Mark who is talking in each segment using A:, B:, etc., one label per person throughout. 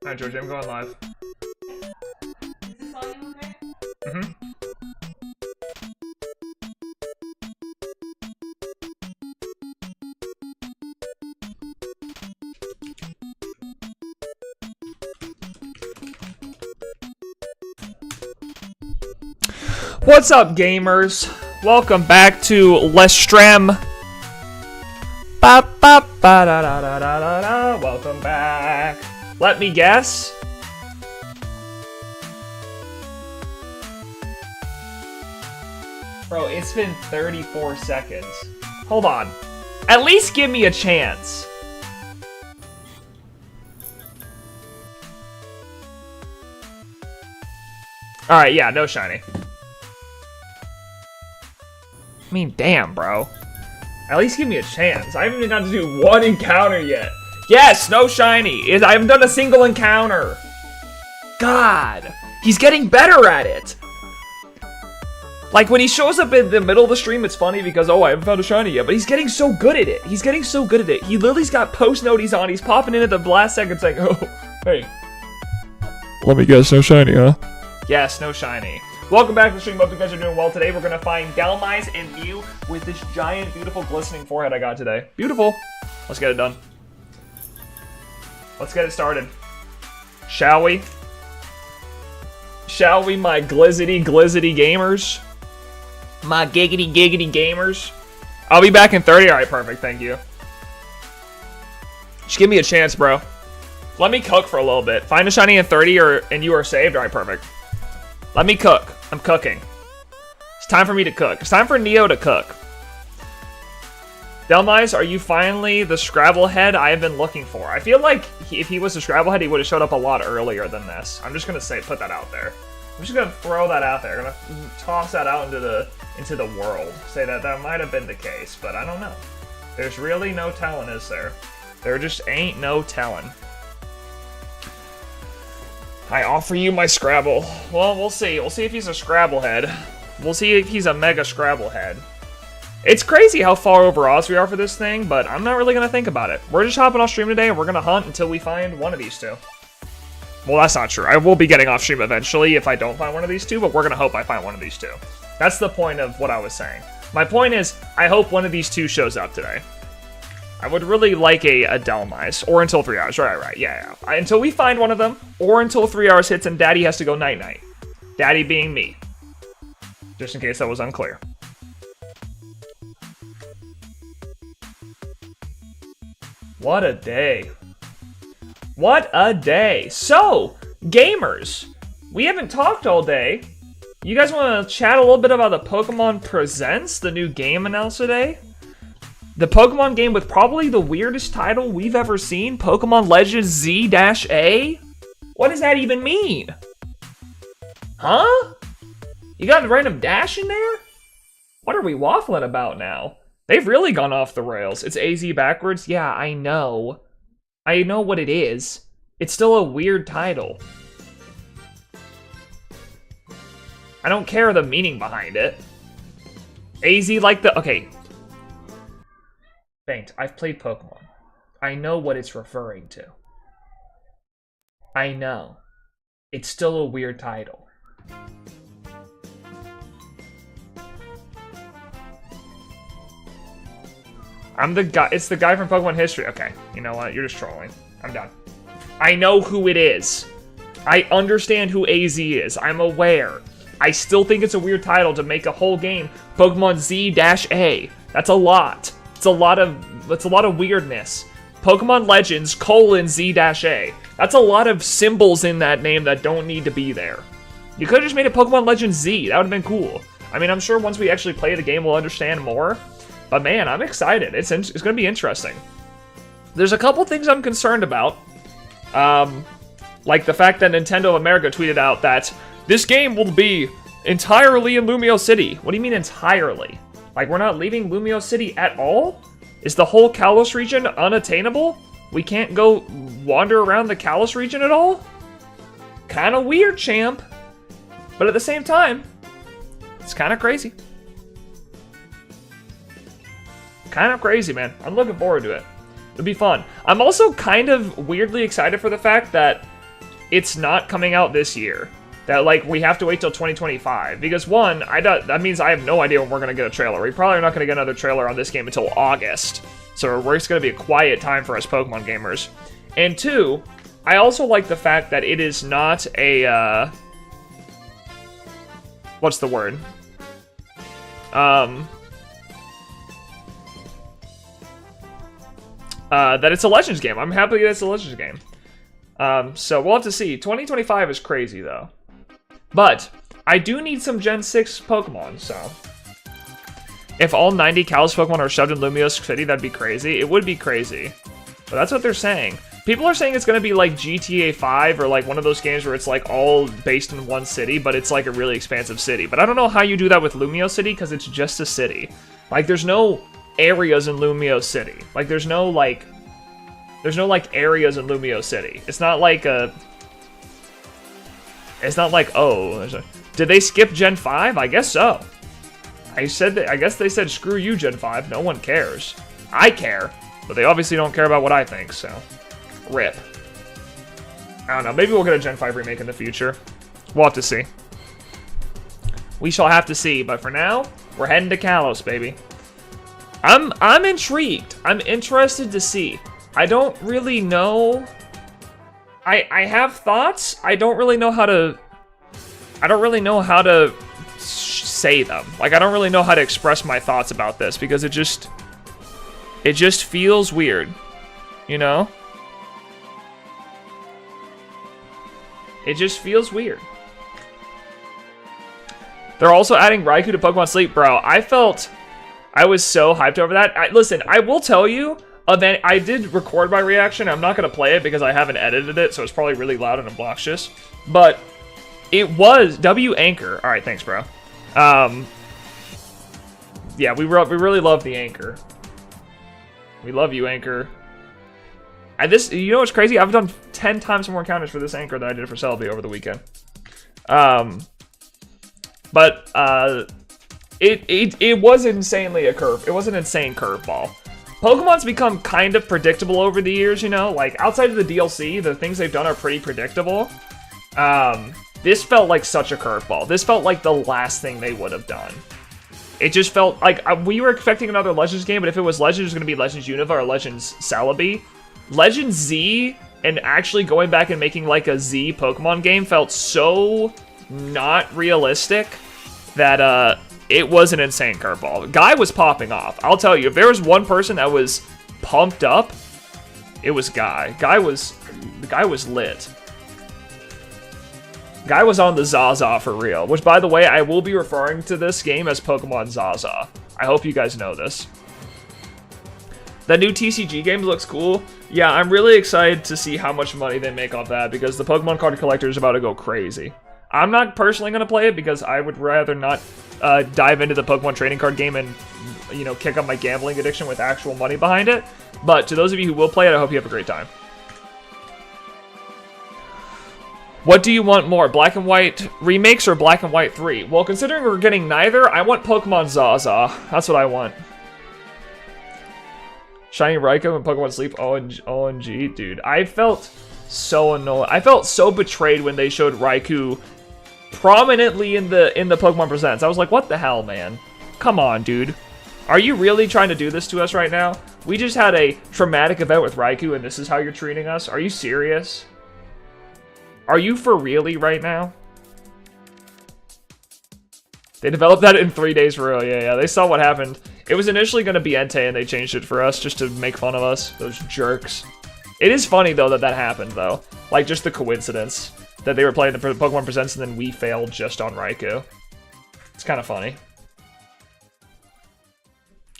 A: Alright, Georgie, I'm going live.
B: Is this all you okay?
A: Mm-hmm. What's up, gamers? Welcome back to Lestrem. Ba ba ba da da da da da da. Welcome back. Let me guess. Bro, it's been 34 seconds. Hold on. At least give me a chance. Alright, yeah, no shiny. I mean, damn, bro. At least give me a chance. I haven't even got to do one encounter yet. Yes, no shiny. I haven't done a single encounter. God, he's getting better at it. Like, when he shows up in the middle of the stream, it's funny because, oh, I haven't found a shiny yet. But he's getting so good at it. He's getting so good at it. He literally's got post noties on. He's popping in at the last second saying, oh, hey. Let me guess, no shiny, huh? Yes, no shiny. Welcome back to the stream. Hope you guys are doing well. Today we're going to find Delmise and Mew with this giant, beautiful, glistening forehead I got today. Beautiful. Let's get it done. Let's get it started. Shall we? Shall we, my glizzity gamers? My giggity gamers? I'll be back in 30. Alright, perfect. Thank you. Just give me a chance, bro. Let me cook for a little bit. Find a shiny in 30 and you are saved. Alright, perfect. Let me cook. I'm cooking. It's time for me to cook. It's time for Neo to cook. Delmise, are you finally the Scrabble head I have been looking for? I feel like if he was a Scrabble head, he would have showed up a lot earlier than this. I'm just gonna put that out there. I'm just gonna throw that out there. I'm gonna toss that out into the world. Say that might have been the case, but I don't know. There's really no telling, is there? There just ain't no telling. I offer you my Scrabble. Well, we'll see. We'll see if he's a Scrabble head. We'll see if he's a mega Scrabble head. It's crazy how far over odds we are for this thing, but I'm not really going to think about it. We're just hopping off stream today, and we're going to hunt until we find one of these two. Well, that's not true. I will be getting off stream eventually if I don't find one of these two, but we're going to hope I find one of these two. That's the point of what I was saying. My point is, I hope one of these two shows up today. I would really like a Delmise, or until 3 hours. Right, yeah. Until we find one of them, or until 3 hours hits and Daddy has to go night-night. Daddy being me. Just in case that was unclear. What a day. What a day. So, gamers, we haven't talked all day. You guys want to chat a little bit about the Pokemon Presents, the new game announced today? The Pokemon game with probably the weirdest title we've ever seen, Pokemon Legends Z-A? What does that even mean? Huh? You got a random dash in there? What are we waffling about now? They've really gone off the rails. It's AZ backwards? Yeah, I know. I know what it is. It's still a weird title. I don't care the meaning behind it. AZ like the... Okay. Faint. I've played Pokemon. I know what it's referring to. I know. It's still a weird title. I'm the guy. It's the guy from Pokemon History. Okay, you know what? You're just trolling. I'm done. I know who it is. I understand who AZ is. I'm aware. I still think it's a weird title to make a whole game Pokemon Z-A. That's a lot. It's a lot of weirdness. Pokemon Legends :Z-A. That's a lot of symbols in that name that don't need to be there. You could have just made it Pokemon Legends Z. That would have been cool. I mean, I'm sure once we actually play the game, we'll understand more. But man, I'm excited. It's going to be interesting. There's a couple things I'm concerned about. Like the fact that Nintendo of America tweeted out that this game will be entirely in Lumio City. What do you mean entirely? Like, we're not leaving Lumio City at all? Is the whole Kalos region unattainable? We can't go wander around the Kalos region at all? Kinda weird, champ. But at the same time, it's kinda crazy. Kind of crazy, man. I'm looking forward to it. It'll be fun. I'm also kind of weirdly excited for the fact that it's not coming out this year. That, like, we have to wait till 2025. Because, one, that means I have no idea when we're going to get a trailer. We probably are not going to get another trailer on this game until August. So it's going to be a quiet time for us Pokemon gamers. And two, I also like the fact that it is not a, what's the word? That it's a Legends game. I'm happy that it's a Legends game. So we'll have to see. 2025 is crazy, though. But I do need some Gen 6 Pokemon, so... If all 90 Kalos Pokemon are shoved in Lumiose City, that'd be crazy. It would be crazy. But that's what they're saying. People are saying it's going to be like GTA 5 or like one of those games where it's like all based in one city, but it's like a really expansive city. But I don't know how you do that with Lumiose City because it's just a city. Like, there's no areas in Lumiose City. Like, there's no like areas in Lumiose City. It's not like oh, did they skip Gen 5? I guess so. I guess they said screw you Gen 5. No one cares. I care, but they obviously don't care about what I think. So, rip. I don't know. Maybe we'll get a Gen 5 remake in the future. We'll have to see. We shall have to see. But for now, we're heading to Kalos, baby. I'm intrigued. I'm interested to see. I don't really know. I have thoughts. I don't really know how to say them. Like, I don't really know how to express my thoughts about this because it just feels weird, you know? It just feels weird. They're also adding Raikou to Pokemon Sleep, bro. I was so hyped over that. Listen, I will tell you, I did record my reaction. I'm not going to play it because I haven't edited it, so it's probably really loud and obnoxious. But it was W Anchor. All right, thanks, bro. Yeah, we really love the Anchor. We love you, Anchor. You know what's crazy? I've done 10 times more encounters for this Anchor than I did for Celebi over the weekend. It was insanely a curve. It was an insane curveball. Pokemon's become kind of predictable over the years, you know? Like, outside of the DLC, the things they've done are pretty predictable. This felt like such a curveball. This felt like the last thing they would have done. It just felt like we were expecting another Legends game, but if it was Legends, it was going to be Legends Unova or Legends Celebi. Legends Z and actually going back and making like a Z Pokemon game felt so not realistic that it was an insane curveball. Guy was popping off. I'll tell you, if there was one person that was pumped up, it was Guy. Guy was lit. Guy was on the Zaza for real, which, by the way, I will be referring to this game as Pokemon Zaza. I hope you guys know this. That new TCG game looks cool. Yeah, I'm really excited to see how much money they make off that because the Pokemon card collector is about to go crazy. I'm not personally going to play it because I would rather not dive into the Pokemon trading card game and, you know, kick up my gambling addiction with actual money behind it. But to those of you who will play it, I hope you have a great time. What do you want more, Black and White remakes or Black and White 3? Well, considering we're getting neither, I want Pokemon Zaza. That's what I want. Shiny Raikou and Pokemon Sleep. OMG, dude. I felt so annoyed. I felt so betrayed when they showed Raikou prominently in the Pokemon Presents. I was like, what the hell, man? Come on, dude. Are you really trying to do this to us right now? We just had a traumatic event with Raikou and this is how you're treating us? Are you serious? Are you for really right now? They developed that in 3 days for real. Yeah. They saw what happened. It was initially going to be Entei and they changed it for us just to make fun of us. Those jerks. It is funny, though, that happened, though. Like, just the coincidence that they were playing the Pokemon Presents and then we failed just on Raikou. It's kind of funny.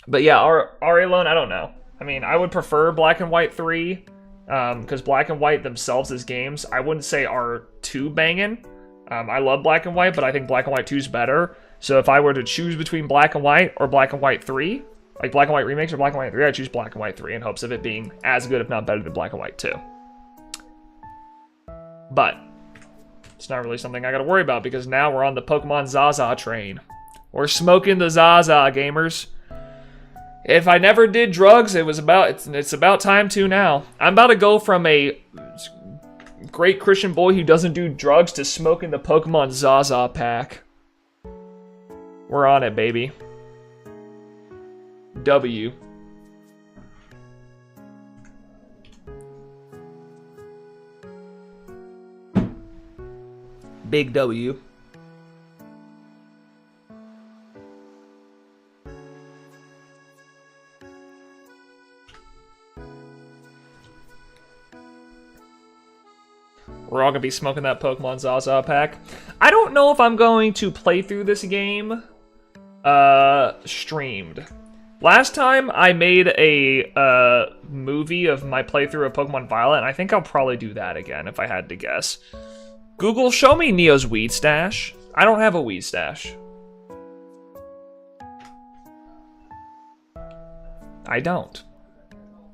A: But yeah, Alone, I don't know. I mean, I would prefer Black and White 3. Because Black and White themselves as games, I wouldn't say are too banging. I love Black and White, but I think Black and White 2 is better. So if I were to choose between Black and White or Black and White 3, like Black and White remakes or Black and White 3, I choose Black and White 3 in hopes of it being as good, if not better, than Black and White 2. But it's not really something I gotta worry about because now we're on the Pokemon Zaza train. We're smoking the Zaza, gamers. If I never did drugs, it's about time to now. I'm about to go from a great Christian boy who doesn't do drugs to smoking the Pokemon Zaza pack. We're on it, baby. W. Big W. We're all gonna be smoking that Pokemon Zaza pack. I don't know if I'm going to play through this game streamed. Last time I made a movie of my playthrough of Pokemon Violet, and I think I'll probably do that again if I had to guess. Google, show me Neo's weed stash. I don't have a weed stash. I don't.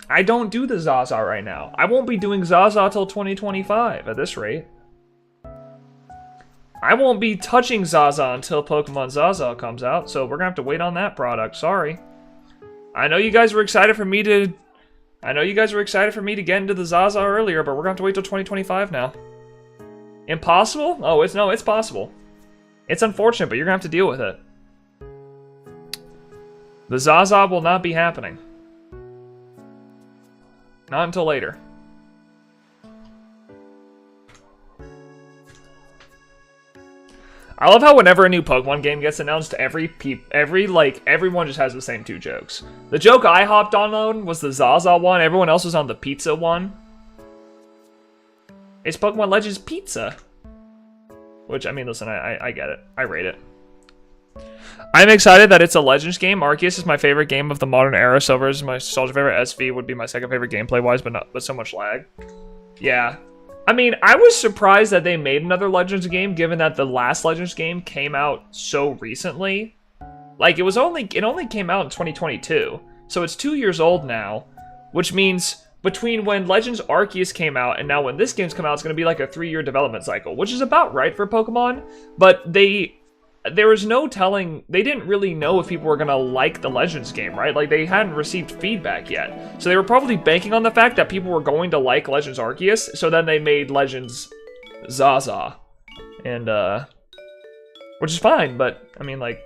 A: I don't do the Zaza right now. I won't be doing Zaza till 2025 at this rate. I won't be touching Zaza until Pokemon Zaza comes out, so we're gonna have to wait on that product. Sorry. I know you guys were excited for me to get into the Zaza earlier, but we're gonna have to wait till 2025 now. Impossible? Oh, it's possible. It's unfortunate, but you're gonna have to deal with it. The Zaza will not be happening. Not until later. I love how whenever a new Pokemon game gets announced, everyone just has the same two jokes. The joke I hopped on was the Zaza one. Everyone else was on the pizza one. It's Pokemon Legends Pizza. Which, I mean, listen, I get it. I rate it. I'm excited that it's a Legends game. Arceus is my favorite game of the modern era. Silver is my soldier favorite. SV would be my second favorite gameplay-wise, but so much lag. Yeah. I mean, I was surprised that they made another Legends game, given that the last Legends game came out so recently. Like, it only came out in 2022. So it's 2 years old now, which means between when Legends Arceus came out and now when this game's come out, it's going to be like a 3-year development cycle, which is about right for Pokemon. But there was no telling, they didn't really know if people were going to like the Legends game, right? Like, they hadn't received feedback yet. So they were probably banking on the fact that people were going to like Legends Arceus, so then they made Legends Zaza. And, which is fine, but, I mean, like,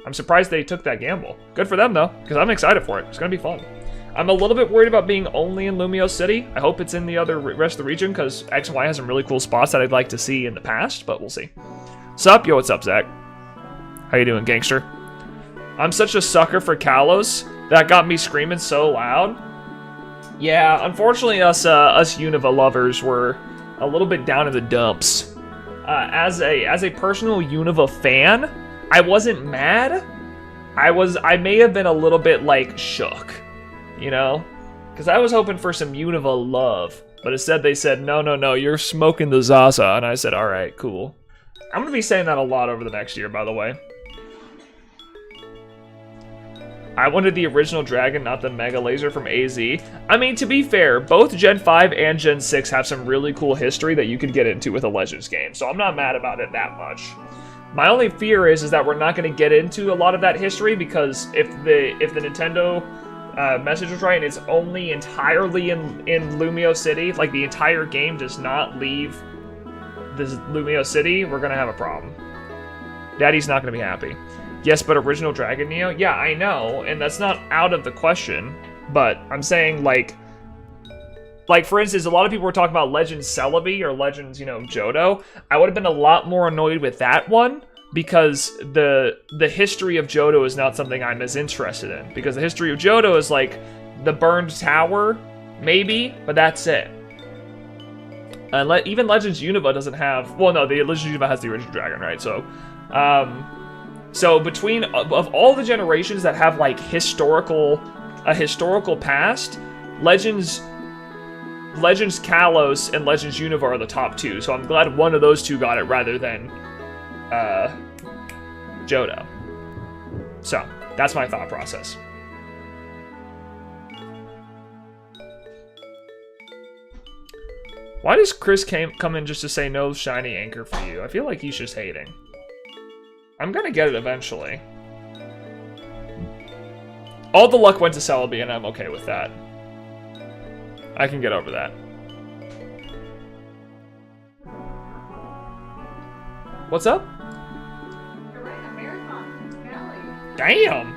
A: I'm surprised they took that gamble. Good for them, though, because I'm excited for it. It's going to be fun. I'm a little bit worried about being only in Lumio City. I hope it's in the other rest of the region, because X and Y has some really cool spots that I'd like to see in the past, but we'll see. Sup? Yo, what's up, Zach? How you doing, gangster? I'm such a sucker for Kalos. That got me screaming so loud. Yeah, unfortunately, us Unova lovers were a little bit down in the dumps. As a personal Unova fan, I wasn't mad. I may have been a little bit, like, shook. You know? Because I was hoping for some Unova love. But instead they said, no, you're smoking the Zaza. And I said, alright, cool. I'm going to be saying that a lot over the next year, by the way. I wanted the original dragon, not the Mega Laser from AZ. I mean, to be fair, both Gen 5 and Gen 6 have some really cool history that you could get into with a Legends game, so I'm not mad about it that much. My only fear is that we're not going to get into a lot of that history, because if the Nintendo message was right and it's only entirely in Lumio City, like the entire game does not leave this Lumio City, we're going to have a problem. Daddy's not going to be happy. Yes, but original Dragon Neo? Yeah, I know, and that's not out of the question, but I'm saying, like, for instance, a lot of people were talking about Legends Celebi or Legends, you know, Johto. I would have been a lot more annoyed with that one, because the history of Johto is not something I'm as interested in, because the history of Johto is, like, the burned tower, maybe, but that's it. Even Legends Unova doesn't have, well, no, the Legends Unova has the original dragon, right, so, so between, of all the generations that have, like, a historical past, Legends Kalos and Legends Unova are the top two, so I'm glad one of those two got it rather than, Johto. So, that's my thought process. Why does Chris come in just to say no shiny anchor for you? I feel like he's just hating. I'm gonna get it eventually. All the luck went to Celebi, and I'm okay with that. I can get over that. What's up?
B: You're right, a marathon in Cali.
A: Damn.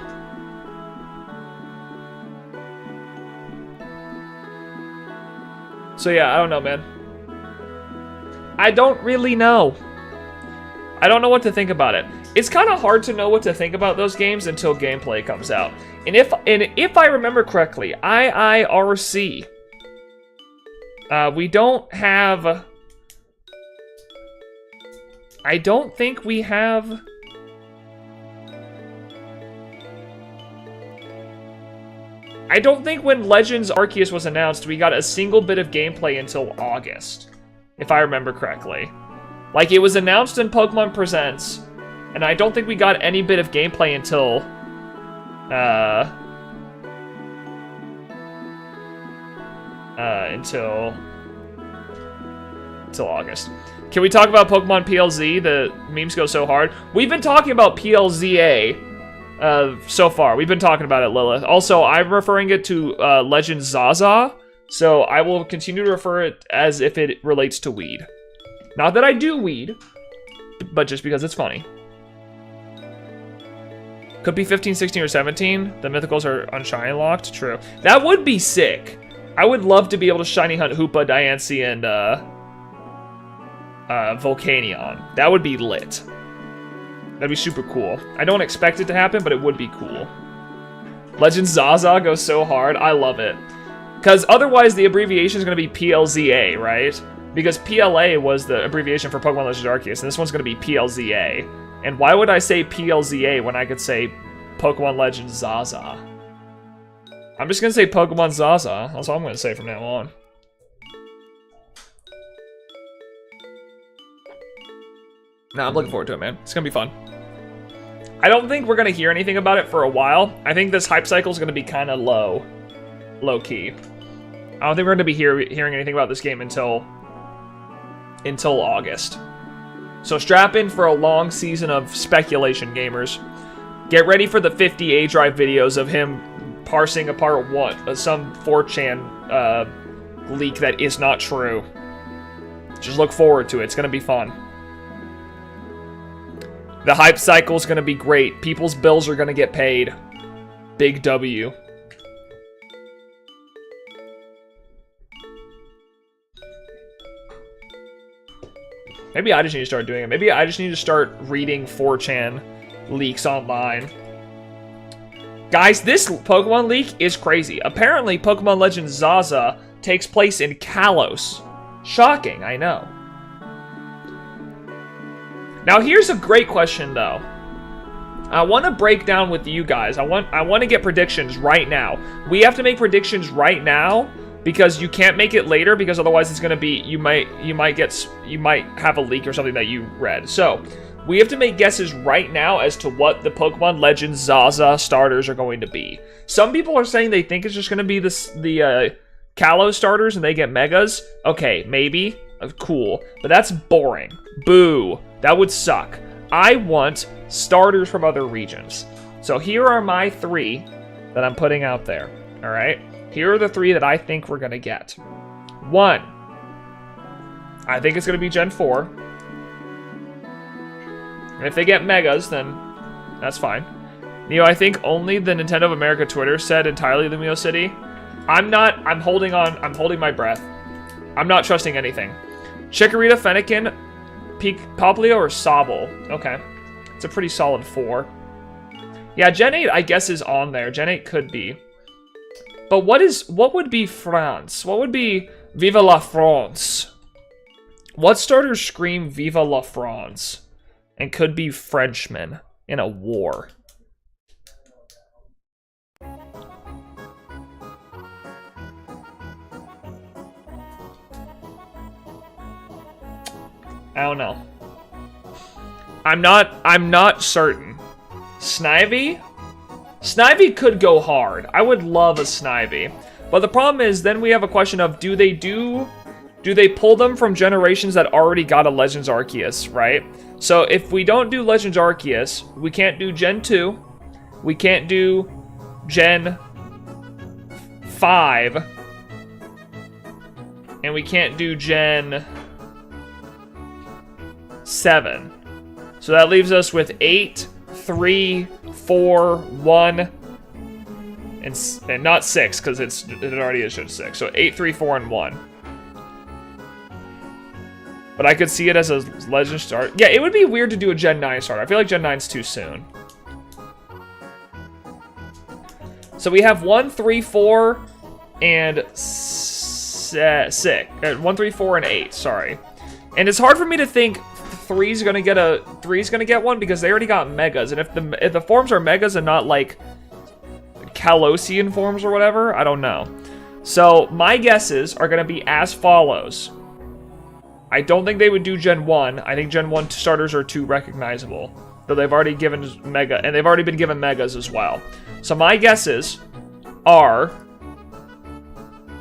A: So yeah, I don't know, man. I don't really know. I don't know what to think about it. It's kind of hard to know what to think about those games until gameplay comes out. And if I remember correctly, IIRC, we don't have. I don't think we have. I don't think when Legends Arceus was announced, we got a single bit of gameplay until August, if I remember correctly. Like, it was announced in Pokemon Presents, and I don't think we got any bit of gameplay until, until August. Can we talk about Pokemon PLZ? The memes go so hard. We've been talking about PLZA, so far. We've been talking about it, Lilith. Also, I'm referring it to, Legend Zaza, so I will continue to refer it as if it relates to weed. Not that I do weed, but just because it's funny. Could be 15, 16, or 17. The mythicals are unshiny locked. True. That would be sick. I would love to be able to shiny hunt Hoopa, Diancie, and Volcanion. That would be lit. That'd be super cool. I don't expect it to happen, but it would be cool. Legend Zaza goes so hard. I love it. Because otherwise the abbreviation is going to be PLZA, right? Because PLA was the abbreviation for Pokemon Legends Arceus, and this one's going to be PLZA. And why would I say PLZA when I could say Pokemon Legends Zaza? I'm just going to say Pokemon Zaza. That's all I'm going to say from now on. Nah, I'm looking forward to it, man. It's going to be fun. I don't think we're going to hear anything about it for a while. I think this hype cycle is going to be kind of low-key. I don't think we're going to be hearing anything about this game until August. So strap in for a long season of speculation, gamers. Get ready for the 50 A-Drive videos of him parsing apart some 4chan leak that is not true. Just look forward to it. It's going to be fun. The hype cycle is going to be great. People's bills are going to get paid. Big W. Maybe I just need to start doing it. Maybe I just need to start reading 4chan leaks online. Guys, this Pokemon leak is crazy. Apparently, Pokemon Legends Zaza takes place in Kalos. Shocking, I know. Now, here's a great question, though. I want to break down with you guys. I want to get predictions right now. We have to make predictions right now because you can't make it later because otherwise it's going to be you might have a leak or something that you read. So, we have to make guesses right now as to what the Pokemon Legends Zaza starters are going to be. Some people are saying they think it's just going to be the Kalos starters and they get Megas. Okay, maybe. Cool. But that's boring. Boo. That would suck. I want starters from other regions. So here are my 3 that I'm putting out there. All right? Here are the 3 that I think we're going to get. 1. I think it's going to be Gen 4. And if they get Megas, then that's fine. I think only the Nintendo of America Twitter said entirely Lumio City. I'm holding my breath. I'm not trusting anything. Chikorita, Fennekin, Poplio, or Sobble. Okay. It's a pretty solid 4. Yeah, Gen 8, I guess, is on there. Gen 8 could be. But what would be France? What would be Viva la France? What starters scream Viva la France? And could be Frenchmen in a war? I don't know. I'm not certain. Snivy? Snivy could go hard. I would love a Snivy. But the problem is, then we have a question of, do they pull them from generations that already got a Legends Arceus, right? So if we don't do Legends Arceus, we can't do Gen 2. We can't do Gen 5. And we can't do Gen 7. So that leaves us with 8, 3, 4, 1, and not 6, because it already is Gen 6. So 8, 3, 4, and 1. But I could see it as a Legend start. Yeah, it would be weird to do a Gen 9 starter. I feel like Gen 9's too soon. So we have 1, 3, 4, and 6. 1, 3, 4, and 8. Sorry, and it's hard for me to think 3's gonna get one because they already got megas, and if the forms are megas and not like Kalosian forms or whatever, I don't know. So my guesses are gonna be as follows. I don't think they would do Gen 1. I think Gen 1 starters are too recognizable. Though they've already given Mega, and they've already been given Megas as well. So my guesses are...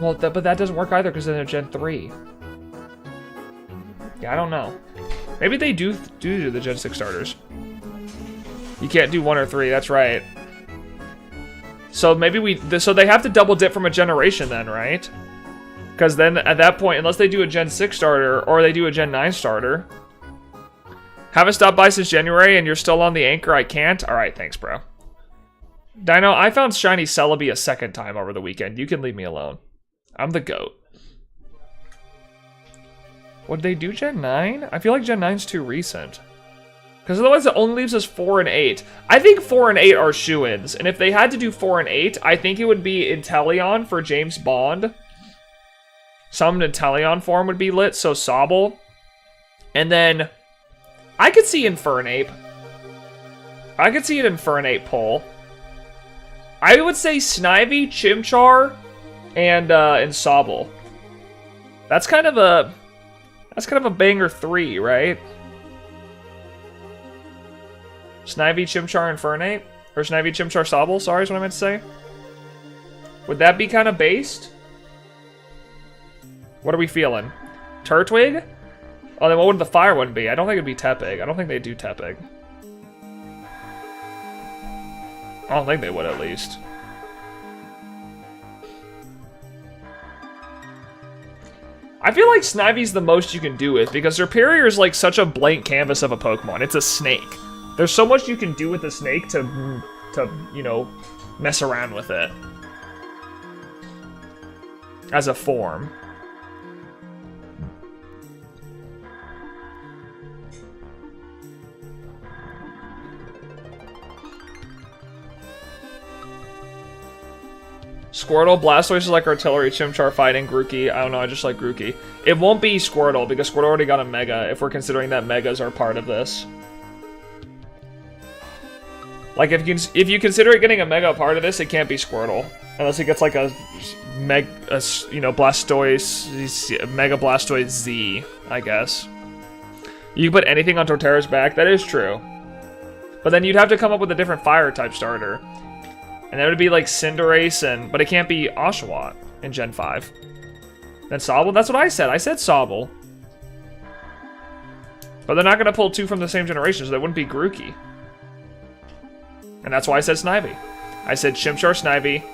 A: Well, but that doesn't work either because then they're Gen 3. Yeah, I don't know. Maybe they do the Gen 6 starters. You can't do 1 or 3, that's right. So maybe so they have to double dip from a generation then, right? Because then, at that point, unless they do a Gen 6 starter, or they do a Gen 9 starter... Haven't stopped by since January, and you're still on the anchor, I can't? Alright, thanks, bro. Dino, I found Shiny Celebi a second time over the weekend. You can leave me alone. I'm the GOAT. Would they do Gen 9? I feel like Gen 9's too recent. Because otherwise it only leaves us 4 and 8. I think 4 and 8 are shoo-ins, and if they had to do 4 and 8, I think it would be Inteleon for James Bond. Some Inteleon form would be lit, so Sobble. And then, I could see Infernape. I could see an Infernape pull. I would say Snivy, Chimchar, and Sobble. That's kind of a banger 3, right? Snivy, Chimchar, Infernape? Or Snivy, Chimchar, Sobble, sorry is what I meant to say. Would that be kind of based? What are we feeling? Turtwig? Oh, then what would the fire one be? I don't think it'd be Tepig. I don't think they do Tepig. I don't think they would, at least. I feel like Snivy's the most you can do with, because Serperior is like such a blank canvas of a Pokemon. It's a snake. There's so much you can do with the snake to you know, mess around with it. As a form. Squirtle, Blastoise is like Artillery, Chimchar fighting, Grookey. I don't know, I just like Grookey. It won't be Squirtle, because Squirtle already got a Mega, if we're considering that Megas are part of this. Like, if you consider it getting a Mega part of this, it can't be Squirtle. Unless it gets like a you know, Blastoise, Mega Blastoise Z, I guess. You can put anything on Torterra's back, that is true. But then you'd have to come up with a different Fire-type starter. And that would be like Cinderace, but it can't be Oshawott in Gen 5. Then Sobble? That's what I said. I said Sobble. But they're not going to pull 2 from the same generation, so that wouldn't be Grookey. And that's why I said Snivy. I said Chimchar, Snivy,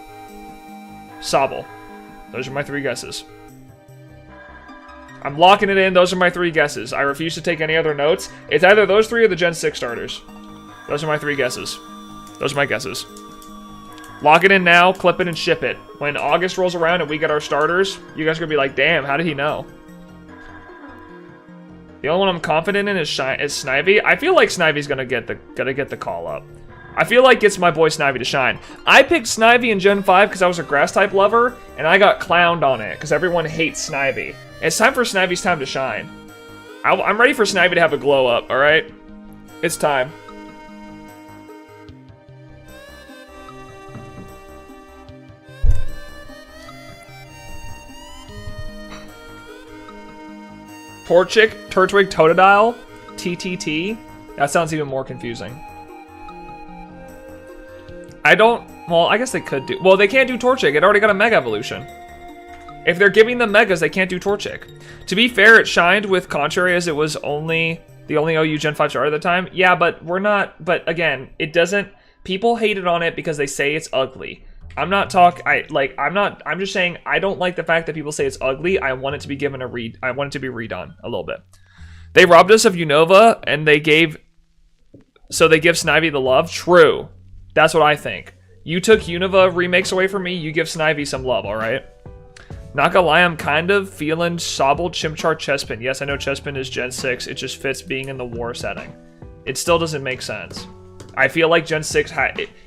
A: Sobble. Those are my 3 guesses. I'm locking it in. Those are my 3 guesses. I refuse to take any other notes. It's either those 3 or the Gen 6 starters. Those are my 3 guesses. Those are my guesses. Lock it in now, clip it, and ship it. When August rolls around and we get our starters, you guys are gonna be like, damn, how did he know? The only one I'm confident in is Snivy. I feel like Snivy's gonna get the call up. I feel like it's my boy Snivy to shine. I picked Snivy in Gen 5 because I was a grass-type lover, and I got clowned on it because everyone hates Snivy. It's time for Snivy's time to shine. I'm ready for Snivy to have a glow up, alright? It's time. Torchic, Turtwig, Totodile, TTT. That sounds even more confusing. Well, I guess they could do... Well, they can't do Torchic. It already got a Mega Evolution. If they're giving them Megas, they can't do Torchic. To be fair, it shined with Contrary as it was the only OU Gen 5 starter at the time. Yeah, but we're not... But again, it doesn't... People hated on it because they say it's ugly. I'm not I'm just saying I don't like the fact that people say it's ugly. I want it to be given a I want it to be redone a little bit. They robbed us of Unova, and they gave So they give Snivy the love? True. That's what I think. You took Unova remakes away from me, you give Snivy some love, alright? Not gonna lie, I'm kind of feeling Sobble Chimchar Chespin. Yes, I know Chespin is Gen 6, it just fits being in the war setting. It still doesn't make sense. I feel like Gen 6,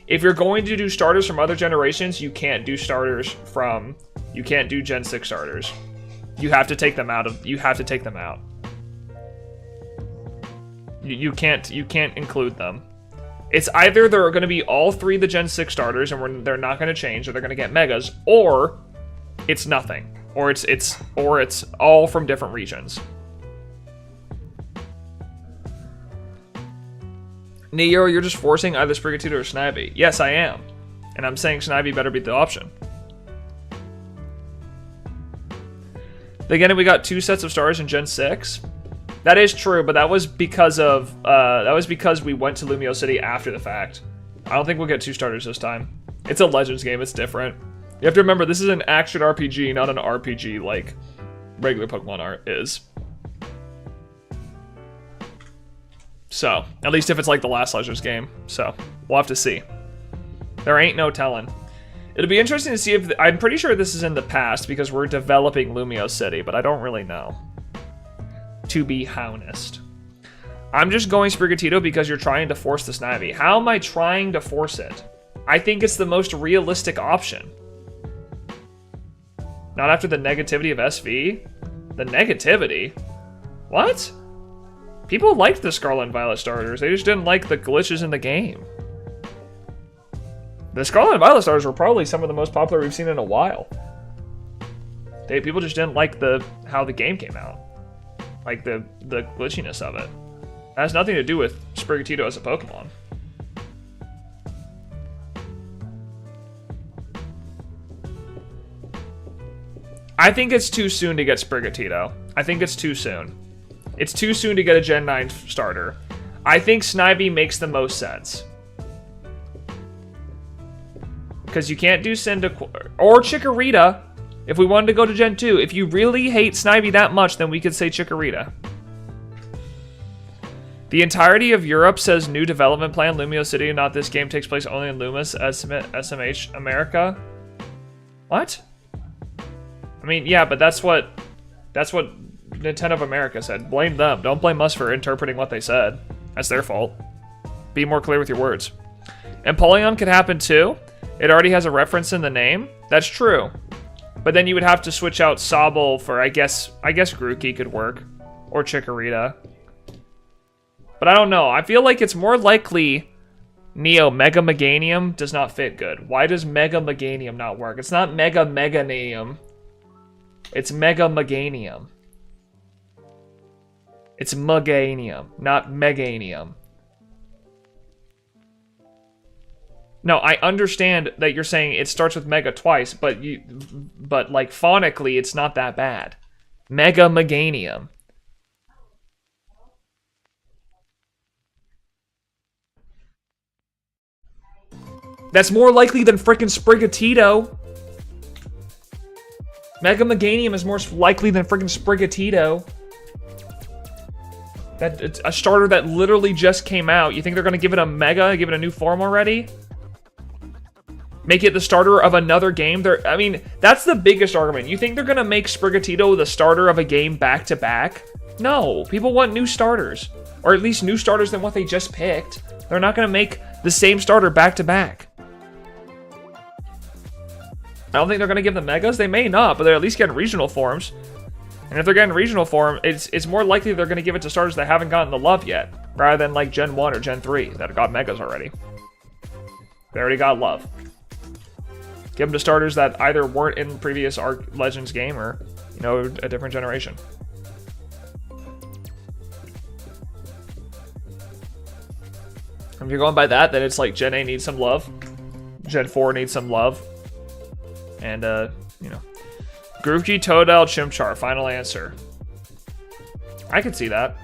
A: if you're going to do starters from other generations, you can't do starters from, you can't do Gen 6 starters. You have to take them out of, you have to take them out. You can't include them. It's either they're going to be all three the Gen 6 starters and they're not going to change, or they're going to get megas, or it's nothing, or it's all from different regions. Neo, you're just forcing either Sprigatito or Snivy. Yes, I am, and I'm saying Snivy better be the option. Again, we got 2 sets of stars in Gen 6. That is true, but that was because of we went to Lumio City after the fact. I don't think we'll get 2 starters this time. It's a Legends game, it's different. You have to remember, this is an action RPG, not an RPG like regular Pokemon art is. So, at least if it's like the last Legends game. So, we'll have to see. There ain't no telling. It'll be interesting to see if, I'm pretty sure this is in the past because we're developing Lumio City, but I don't really know. To be honest. I'm just going Sprigatito because you're trying to force the Snivy. How am I trying to force it? I think it's the most realistic option. Not after the negativity of SV? The negativity? What? People liked the Scarlet and Violet starters, they just didn't like the glitches in the game. The Scarlet and Violet starters were probably some of the most popular we've seen in a while. People just didn't like how the game came out. Like the glitchiness of it. That has nothing to do with Sprigatito as a Pokemon. I think it's too soon to get Sprigatito. I think it's too soon. It's too soon to get a Gen 9 starter. I think Snivy makes the most sense. Because you can't do Cyndaquil or Chikorita. If we wanted to go to Gen 2, if you really hate Snivy that much, then we could say Chikorita. The entirety of Europe says new development plan, Lumio City, not this game takes place only in Loomis, SMH, America. What? I mean, yeah, but that's what Nintendo of America said. Blame them. Don't blame us for interpreting what they said. That's their fault. Be more clear with your words. Empoleon could happen too. It already has a reference in the name. That's true. But then you would have to switch out Sobble for, I guess Grookey could work. Or Chikorita. But I don't know. I feel like it's more likely Neo Mega Meganium does not fit good. Why does Mega Meganium not work? It's not Mega Meganium. It's Mega Meganium. It's Meganium, not Meganium. No, I understand that you're saying it starts with Mega twice, but like phonically, it's not that bad. Mega Meganium. That's more likely than frickin' Sprigatito. Mega Meganium is more likely than frickin' Sprigatito. It's a starter that literally just came out. You think they're gonna give it a Mega, give it a new form already? Make it the starter of another game? I mean, that's the biggest argument. You think they're gonna make Sprigatito the starter of a game back to back? No, people want new starters. Or at least new starters than what they just picked. They're not gonna make the same starter back to back. I don't think they're gonna give them Megas. They may not, but they're at least getting regional forms. And if they're getting regional form, it's more likely they're gonna give it to starters that haven't gotten the love yet, rather than like Gen 1 or Gen 3 that got Megas already. They already got love. Give them to starters that either weren't in the previous Legends game or, you know, a different generation. If you're going by that, then it's like Gen 8 needs some love. Gen 4 needs some love. And, you know. Grookey, Totodile, Chimchar, final answer. I could see that.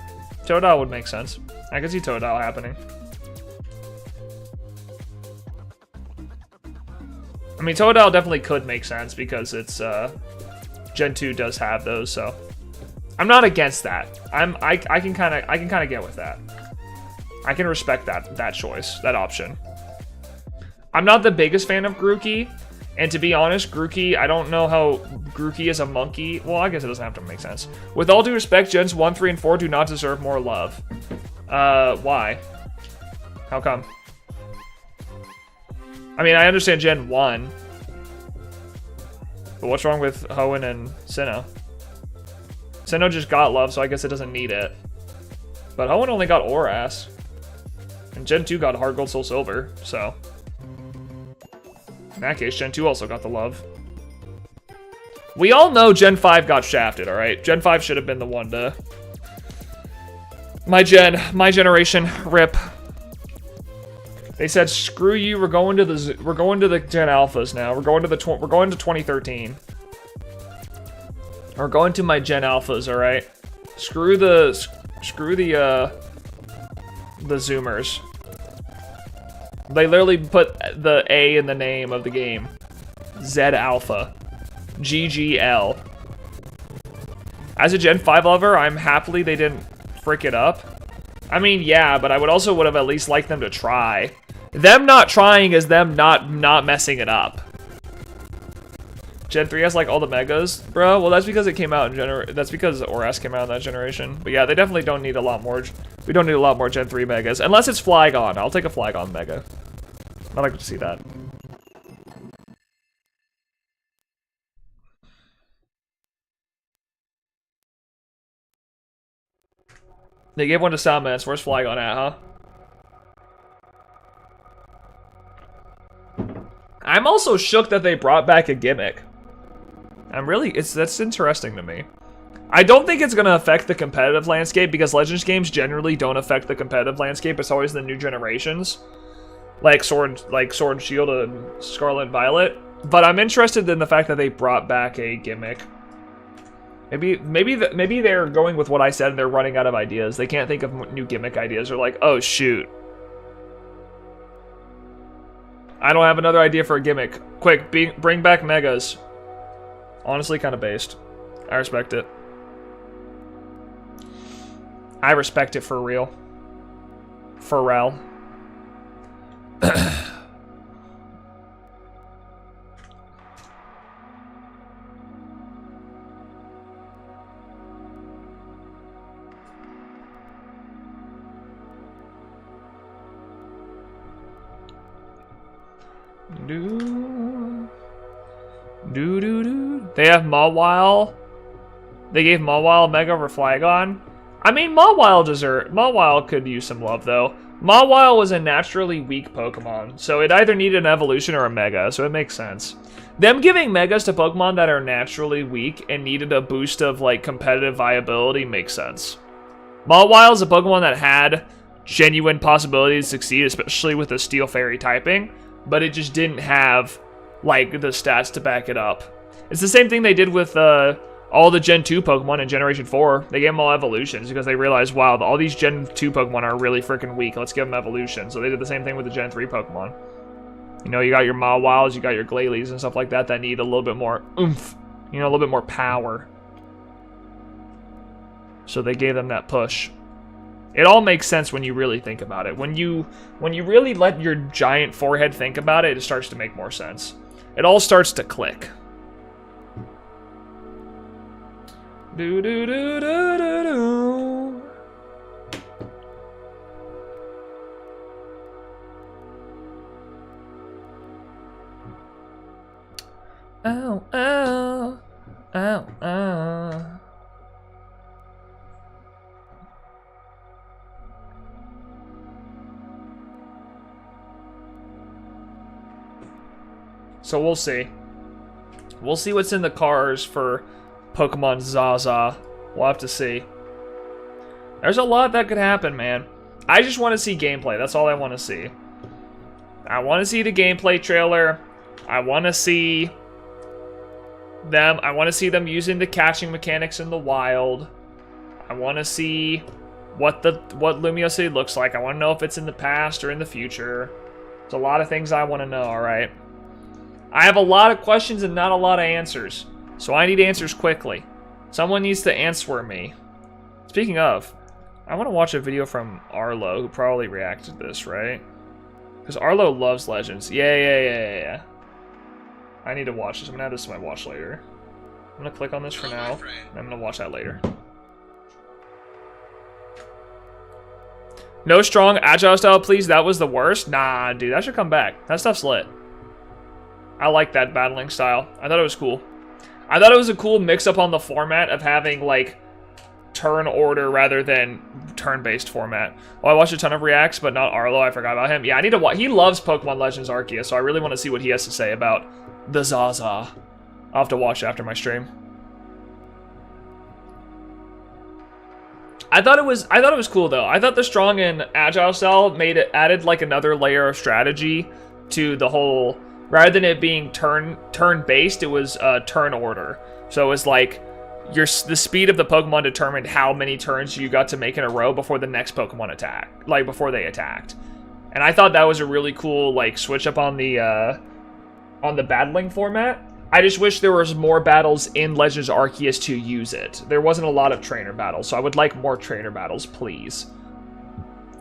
A: Totodile would make sense. I could see Totodile happening. I mean, Totodile definitely could make sense because it's, Gen 2 does have those, so. I'm not against that. I can kind of get with that. I can respect that choice, that option. I'm not the biggest fan of Grookey, and to be honest, Grookey, I don't know how Grookey is a monkey. Well, I guess it doesn't have to make sense. With all due respect, Gens 1, 3, and 4 do not deserve more love. Why? How come? I mean, I understand Gen 1. But what's wrong with Hoenn and Sinnoh? Sinnoh just got love, so I guess it doesn't need it. But Hoenn only got Oras. And Gen 2 got Heart Gold, Soul Silver, so... In that case, Gen 2 also got the love. We all know Gen 5 got shafted, alright? Gen 5 should have been the one to... My generation, rip. They said, screw you, we're going to the Gen Alphas now. We're going to 2013. We're going to my Gen Alphas, alright? Screw the Zoomers. They literally put the A in the name of the game. Z Alpha. GGL. As a Gen 5 lover, I'm happily they didn't frick it up. I mean, yeah, but I would have at least liked them to try. Them not trying is them not messing it up. Gen 3 has like all the megas, bro. Well, that's because it came out in that's because Oras came out in that generation. But yeah, they definitely don't need a lot more. We don't need a lot more Gen 3 megas unless it's Flygon. I'll take a Flygon mega. I'd like to see that. They gave one to Salamence. Where's Flygon at, huh? I'm also shook that they brought back a gimmick. That's interesting to me. I don't think it's gonna affect the competitive landscape because Legends games generally don't affect the competitive landscape. It's always the new generations, like Sword and Shield and Scarlet and Violet. But I'm interested in the fact that they brought back a gimmick. Maybe they're going with what I said and they're running out of ideas. They can't think of new gimmick ideas. They're like, oh shoot, I don't have another idea for a gimmick. Quick, bring back megas. Honestly, kind of based. I respect it. I respect it for real. Pharrell. They have Mawile. They gave Mawile Mega over Flygon. I mean, Mawile could use some love, though. Mawile was a naturally weak Pokemon, so it either needed an evolution or a Mega, so it makes sense. Them giving Megas to Pokemon that are naturally weak and needed a boost of, like, competitive viability makes sense. Mawile is a Pokemon that had genuine possibilities to succeed, especially with the Steel Fairy typing, but it just didn't have, like, the stats to back it up. It's the same thing they did with all the Gen 2 Pokemon in Generation 4. They gave them all evolutions because they realized, wow, all these Gen 2 Pokemon are really freaking weak. Let's give them evolutions. So they did the same thing with the Gen 3 Pokemon. You know, you got your Mawiles, you got your Glalie and stuff like that that need a little bit more oomph. You know, a little bit more power. So they gave them that push. It all makes sense when you really think about it. When you really let your giant forehead think about it, it starts to make more sense. It all starts to click. Do do do do do do. Ow, ow, ow, ow. So we'll see. We'll see what's in the cars for Pokemon Zaza. We'll have to see. There's a lot that could happen, man. I just want to see gameplay. That's all I want to see. I want to see the gameplay trailer. I want to see them. I want to see them using the catching mechanics in the wild. I want to see what Lumio City looks like. I want to know if it's in the past or in the future. There's a lot of things I want to know, alright? I have a lot of questions and not a lot of answers. So I need answers quickly. Someone needs to answer me. Speaking of, I want to watch a video from Arlo, who probably reacted to this, right? Because Arlo loves Legends. Yeah. I need to watch this. I'm gonna add this to my watch later. I'm gonna click on this for now. And I'm gonna watch that later. No strong agile style, please. That was the worst. Nah, dude, that should come back. That stuff's lit. I like that battling style. I thought it was cool. I thought it was a cool mix-up on the format of having, like, turn order rather than turn-based format. Well, I watched a ton of reacts, but not Arlo. I forgot about him. Yeah, I need to watch. He loves Pokemon Legends Arceus, so I really want to see what he has to say about the Zaza. I'll have to watch after my stream. I thought it was cool though. I thought the strong and agile style added like another layer of strategy to the whole. Rather than it being turn based, it was turn order. So it was like the speed of the Pokemon determined how many turns you got to make in a row before the next Pokemon attacked, like before they attacked. And I thought that was a really cool like switch up on the battling format. I just wish there was more battles in Legends Arceus to use it. There wasn't a lot of trainer battles, so I would like more trainer battles, please.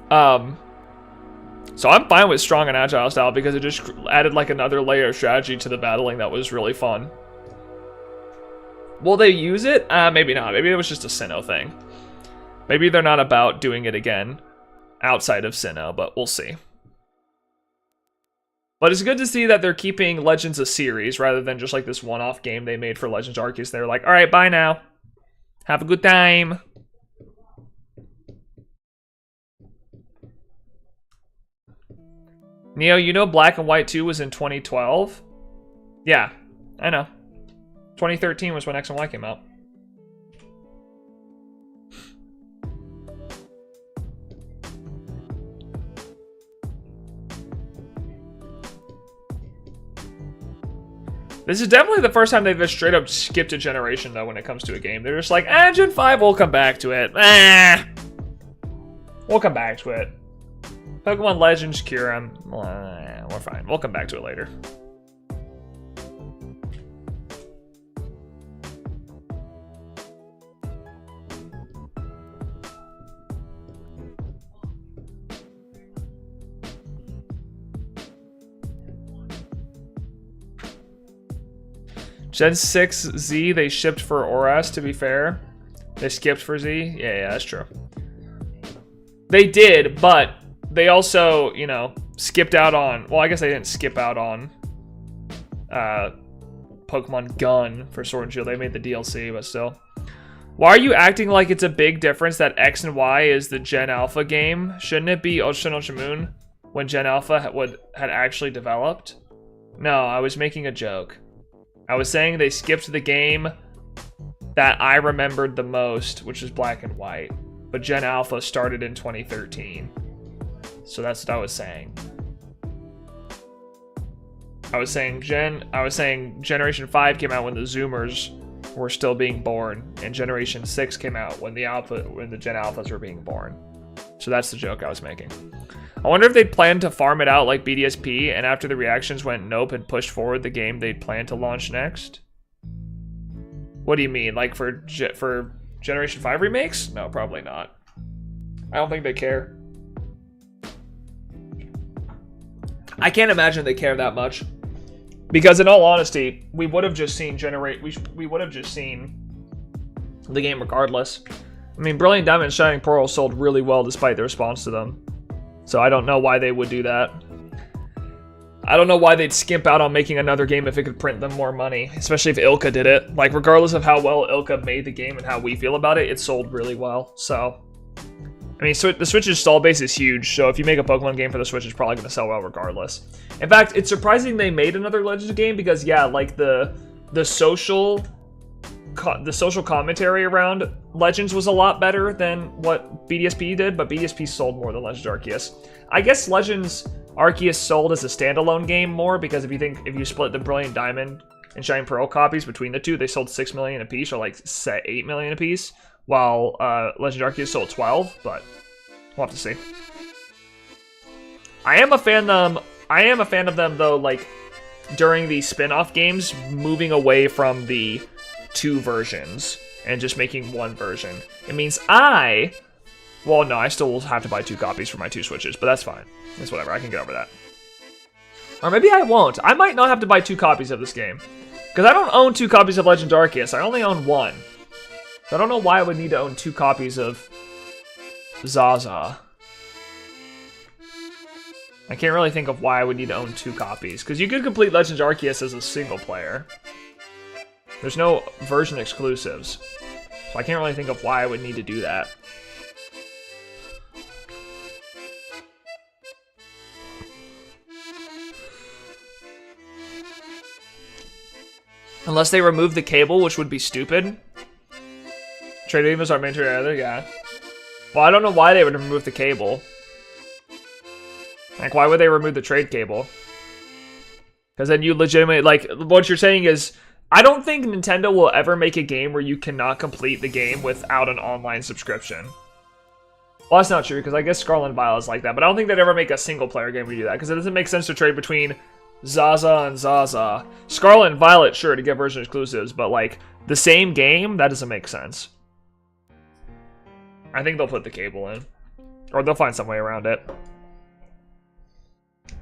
A: So I'm fine with strong and agile style because it just added like another layer of strategy to the battling that was really fun. Will they use it? Maybe not. Maybe it was just a Sinnoh thing. Maybe they're not about doing it again outside of Sinnoh, but we'll see. But it's good to see that they're keeping Legends a series rather than just like this one-off game they made for Legends Arceus. They're like, all right, bye now. Have a good time. Neo, you know Black and White 2 was in 2012? Yeah, I know. 2013 was when X and Y came out. This is definitely the first time they've just straight up skipped a generation, though, when it comes to a game. They're just like, Gen 5, we'll come back to it. We'll come back to it. Pokemon Legends, Kyurem, we're fine. We'll come back to it later. Gen 6 Z, they shipped for Oras, to be fair. They skipped for Z. Yeah, that's true. They did, but they also, you know, skipped out on... Well, I guess they didn't skip out on Pokemon Gun for Sword and Shield. They made the DLC, but still. Why are you acting like it's a big difference that X and Y is the Gen Alpha game? Shouldn't it be Ocean Moon when Gen Alpha had actually developed? No, I was making a joke. I was saying they skipped the game that I remembered the most, which is Black and White. But Gen Alpha started in 2013. So that's what I was saying. I was saying Generation 5 came out when the Zoomers were still being born, and Generation 6 came out when the Gen Alphas were being born. So that's the joke I was making. I wonder if they'd plan to farm it out like BDSP, and after the reactions went nope and pushed forward the game they'd plan to launch next? What do you mean? Like for Generation 5 remakes? No, probably not. I don't think they care. I can't imagine they care that much. Because in all honesty, we would have just seen we would have just seen the game regardless. I mean, Brilliant Diamond and Shining Pearl sold really well despite the response to them. So I don't know why they would do that. I don't know why they'd skimp out on making another game if it could print them more money, especially if Ilka did it. Like, regardless of how well Ilka made the game and how we feel about it, it sold really well. So, I mean, so the Switch's install base is huge, so if you make a Pokemon game for the Switch, it's probably going to sell well regardless. In fact, it's surprising they made another Legends game because, yeah, like the social commentary around Legends was a lot better than what BDSP did, but BDSP sold more than Legends Arceus. I guess Legends Arceus sold as a standalone game more because if you split the Brilliant Diamond and Shining Pearl copies between the two, they sold 6 million apiece, or like 8 million apiece, while Legends Arceus sold 12, but we'll have to see. I am a fan of them though, like during the spin-off games, moving away from the 2 versions and just making one version. It means I Well, no, I still will have to buy 2 copies for my 2 Switches, but that's fine. It's whatever, I can get over that. Or maybe I won't. I might not have to buy 2 copies of this game. Because I don't own 2 copies of Legends Arceus, I only own 1. So I don't know why I would need to own 2 copies of Zaza. I can't really think of why I would need to own 2 copies. Because you could complete Legends Arceus as a single player. There's no version exclusives. So I can't really think of why I would need to do that. Unless they remove the cable, which would be stupid. Trade emails are main together, yeah. Well, I don't know why they would remove the cable. Like, why would they remove the trade cable? Because then you legitimately, like, what you're saying is, I don't think Nintendo will ever make a game where you cannot complete the game without an online subscription. Well, that's not true, because I guess Scarlet and Violet is like that, but I don't think they'd ever make a single-player game where you do that, because it doesn't make sense to trade between Zaza and Zaza. Scarlet and Violet, sure, to get version exclusives, but, like, the same game? That doesn't make sense. I think they'll put the cable in. Or they'll find some way around it.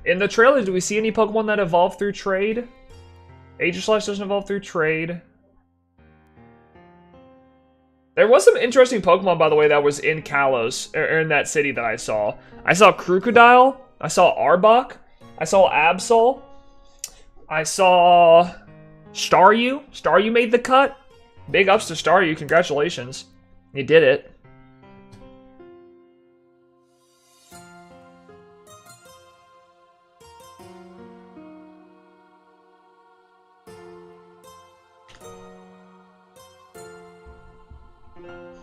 A: In the trailer, do we see any Pokemon that evolve through trade? Aegislash doesn't evolve through trade. There was some interesting Pokemon, by the way, that was in Kalos, or in that city that I saw. I saw Crocodile, I saw Arbok, I saw Absol, I saw Staryu. Staryu made the cut. Big ups to Staryu, congratulations. You did it.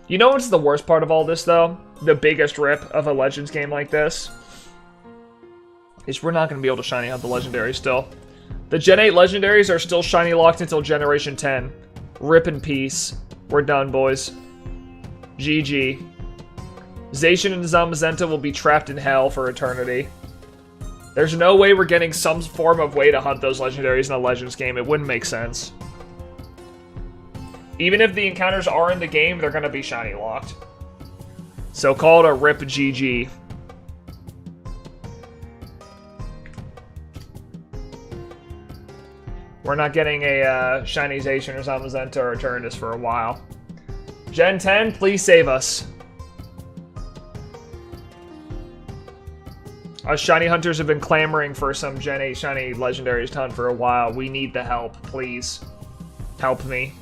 A: You know what's the worst part of all this, though? The biggest rip of a Legends game like this? Is we're not going to be able to shiny hunt the Legendaries still. The Gen 8 Legendaries are still shiny locked until Generation 10. Rip in peace. We're done, boys. GG. Zacian and Zamazenta will be trapped in hell for eternity. There's no way we're getting some form of way to hunt those Legendaries in a Legends game. It wouldn't make sense. Even if the encounters are in the game, they're going to be shiny locked. So call it a rip GG. We're not getting a shiny Zacian or Zamazenta or Eternatus for a while. Gen 10, please save us. Us shiny hunters have been clamoring for some Gen 8 shiny legendaries to hunt for a while. We need the help, please. Help me.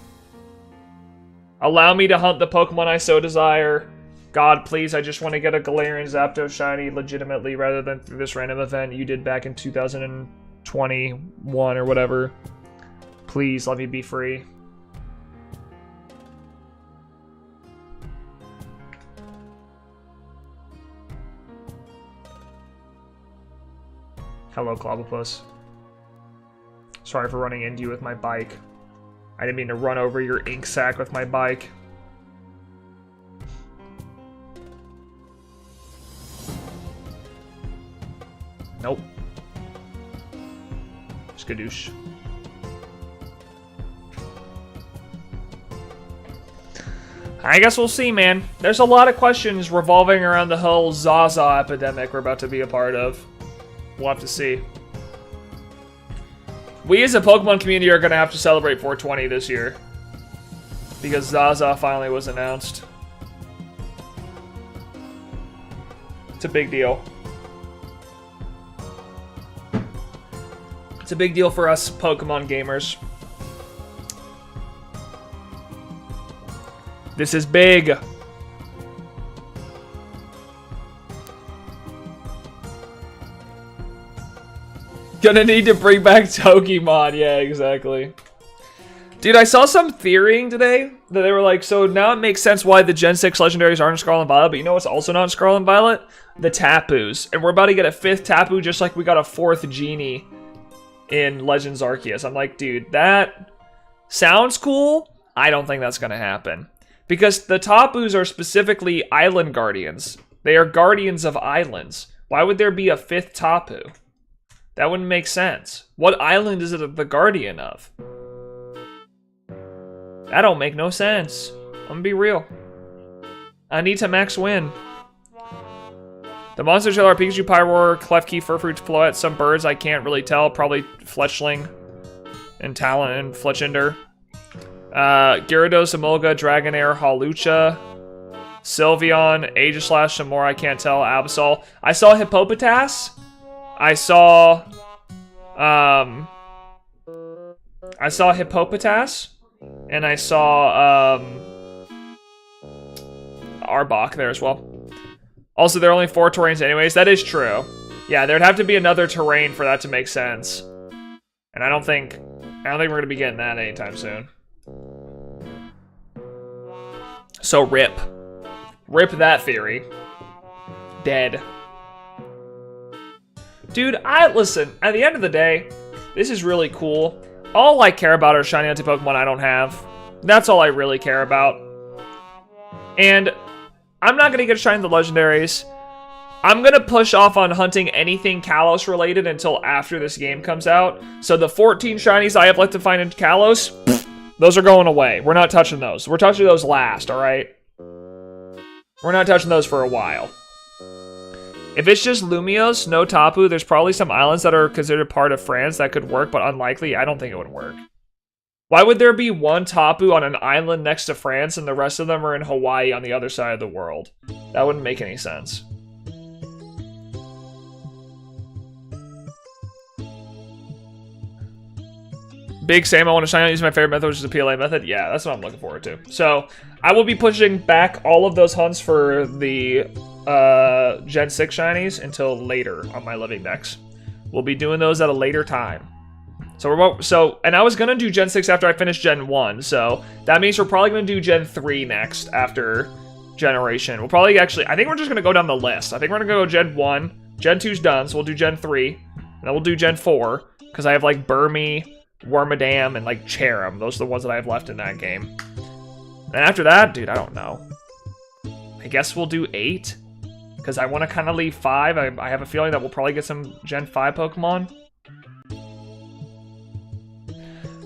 A: Allow me to hunt the Pokemon I so desire. God, please, I just want to get a Galarian Zapdos shiny legitimately rather than through this random event you did back in 2021 or whatever. Please, let me be free. Hello, Clobbopus. Sorry for running into you with my bike. I didn't mean to run over your ink sac with my bike. Nope. Skadoosh. I guess we'll see, man. There's a lot of questions revolving around the whole Zaza epidemic we're about to be a part of. We'll have to see. We as a Pokemon community are going to have to celebrate 420 this year. Because Zaza finally was announced. It's a big deal. It's a big deal for us Pokemon gamers. This is big. Gonna need to bring back Pokemon. Yeah, exactly. Dude, I saw some theorying today that they were like, so now it makes sense why the Gen 6 Legendaries aren't in Scarlet and Violet, but you know what's also not in Scarlet and Violet? The Tapus. And we're about to get a 5th Tapu just like we got a 4th Genie in Legends Arceus. I'm like, dude, that sounds cool. I don't think that's gonna happen. Because the Tapus are specifically island guardians. They are guardians of islands. Why would there be a 5th Tapu? That wouldn't make sense. What island is it the guardian of? That don't make no sense. I'm gonna be real. I need to max win. The monsters are Pikachu, Pyroar, Klefki, Furfrou, Floette, some birds I can't really tell. Probably Fletchling and Talon and Fletchinder. Gyarados, Emolga, Dragonair, Hawlucha, Sylveon, Aegislash, some more I can't tell. Absol. I saw Hippopotas. I saw Hippopotas. And I saw Arbok there as well. Also, there are only 4 terrains anyways. That is true. Yeah, there'd have to be another terrain for that to make sense. And I don't think we're gonna be getting that anytime soon. So rip that theory. Dead. Dude, listen, at the end of the day, this is really cool. All I care about are shiny hunting Pokemon I don't have. That's all I really care about. And I'm not gonna get shiny the legendaries. I'm gonna push off on hunting anything Kalos related until after this game comes out. So the 14 shinies I have left to find in Kalos, those are going away. We're not touching those. We're touching those last, alright? We're not touching those for a while. If it's just Lumios, no Tapu, there's probably some islands that are considered part of France that could work, but unlikely. I don't think it would work. Why would there be one Tapu on an island next to France and the rest of them are in Hawaii on the other side of the world? That wouldn't make any sense. Big Sam, I want to shine out using my favorite method, which is the PLA method. Yeah, that's what I'm looking forward to. So, I will be pushing back all of those hunts for the Gen 6 shinies until later on my living decks. We'll be doing those at a later time. And I was going to do Gen 6 after I finish Gen 1, so that means we're probably going to do Gen 3 next after Generation. We'll probably I think we're just going to go down the list. I think we're going to go Gen 1, Gen 2's done, so we'll do Gen 3, and then we'll do Gen 4, because I have like Burmy, Wormadam, and like Cherim. Those are the ones that I have left in that game. And after that, dude, I don't know. I guess we'll do 8, because I want to kind of leave 5. I have a feeling that we'll probably get some Gen 5 Pokemon.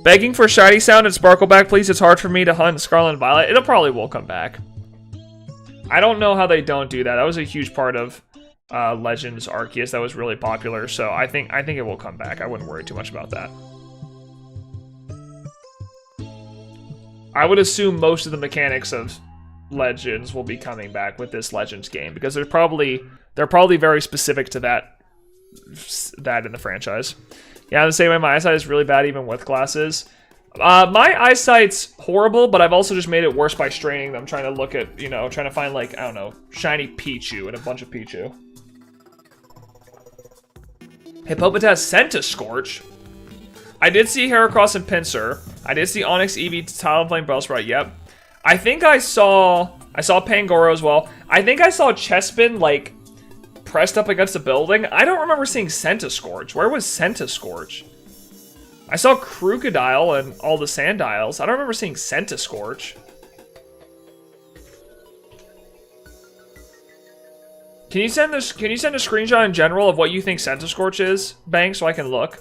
A: Begging for Shiny Sound and Sparkleback, please. It's hard for me to hunt Scarlet and Violet. It'll probably will come back. I don't know how they don't do that. That was a huge part of Legends Arceus that was really popular, so I think it will come back. I wouldn't worry too much about that. I would assume most of the mechanics of Legends will be coming back with this Legends game because they're probably very specific to that in the franchise. Yeah, the same way my eyesight is really bad even with glasses. My eyesight's horrible, but I've also just made it worse by straining them, trying to look at, trying to find like, I don't know, shiny Pichu and a bunch of Pichu. Hippopotas Centiskorch. I did see Heracross and Pinsir. I did see Onyx, Eevee, Talonflame, Bellsprout, yep. I think I saw Pangoro as well. I think I saw Chespin, like, pressed up against a building. I don't remember seeing Centiskorch. Where was Centiskorch? I saw Crocodile and all the Sandiles. I don't remember seeing Centiskorch. Can you send a screenshot in general of what you think Centiskorch is, Bang, so I can look?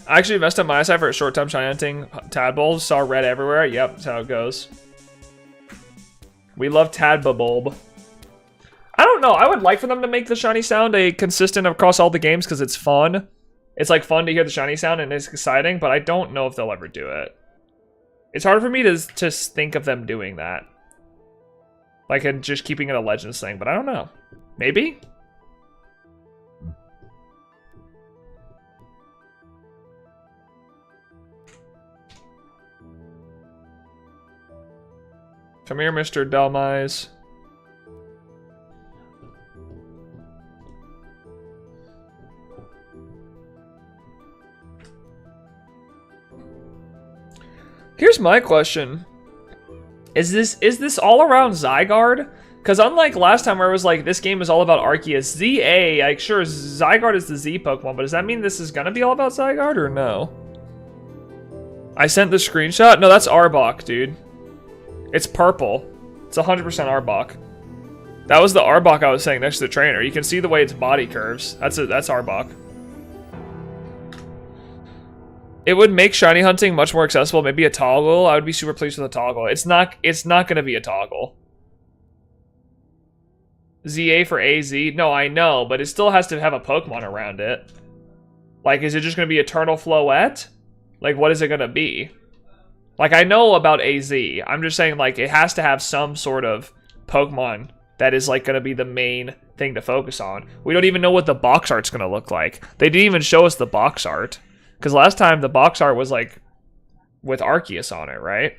A: I actually messed up my eyesight for a short time shiny hunting Tadbulb. Saw red everywhere. Yep, that's how it goes. We love Tadbulb. I don't know. I would like for them to make the shiny sound a consistent across all the games because it's fun. It's like fun to hear the shiny sound and it's exciting, but I don't know if they'll ever do it. It's hard for me to think of them doing that. Like, and just keeping it a Legends thing, but I don't know. Maybe? Come here, Mr. Delmise. Here's my question. Is this all around Zygarde? Because unlike last time where it was like, this game is all about Arceus, ZA, like sure, Zygarde is the Z Pokemon, but does that mean this is gonna be all about Zygarde or no? I sent the screenshot? No, that's Arbok, dude. It's purple. It's 100% Arbok. That was the Arbok I was saying next to the trainer. You can see the way its body curves. That's Arbok. It would make shiny hunting much more accessible. Maybe a toggle. I would be super pleased with a toggle. It's not going to be a toggle. ZA for AZ. No, I know, but it still has to have a Pokemon around it. Like, is it just going to be Eternal Floette? Like, what is it going to be? Like, I know about AZ. I'm just saying, like, it has to have some sort of Pokemon that is, like, going to be the main thing to focus on. We don't even know what the box art's going to look like. They didn't even show us the box art. Because last time, the box art was, like, with Arceus on it, right?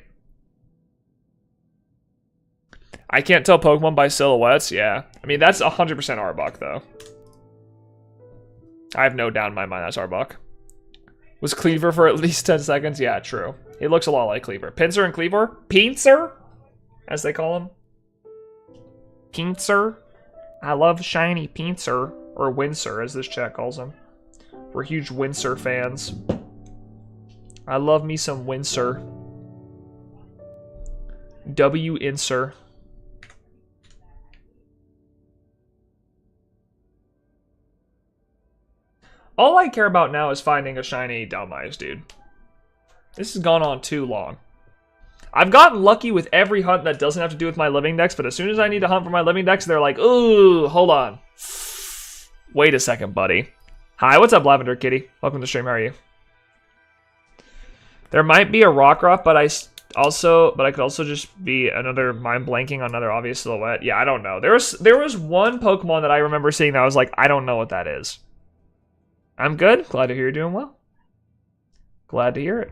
A: I can't tell Pokemon by silhouettes, yeah. I mean, that's 100% Arbok, though. I have no doubt in my mind that's Arbok. Was Cleaver for at least 10 seconds? Yeah, true. It looks a lot like Cleaver. Pinsir and Cleaver? Pinsir? As they call him. Pinsir? I love shiny Pinsir. Or Winsor, as this chat calls him. We're huge Winsor fans. I love me some Winsor. W-Insur. All I care about now is finding a shiny Dhelmise, dude. This has gone on too long. I've gotten lucky with every hunt that doesn't have to do with my living dex, but as soon as I need to hunt for my living dex, they're like, ooh, hold on. Wait a second, buddy. Hi, what's up, Lavender Kitty? Welcome to the stream, how are you? There might be a Rockruff, but I could also just be another mind blanking on another obvious silhouette. Yeah, I don't know. There was one Pokemon that I remember seeing that I was like, I don't know what that is. I'm good. Glad to hear you're doing well. Glad to hear it.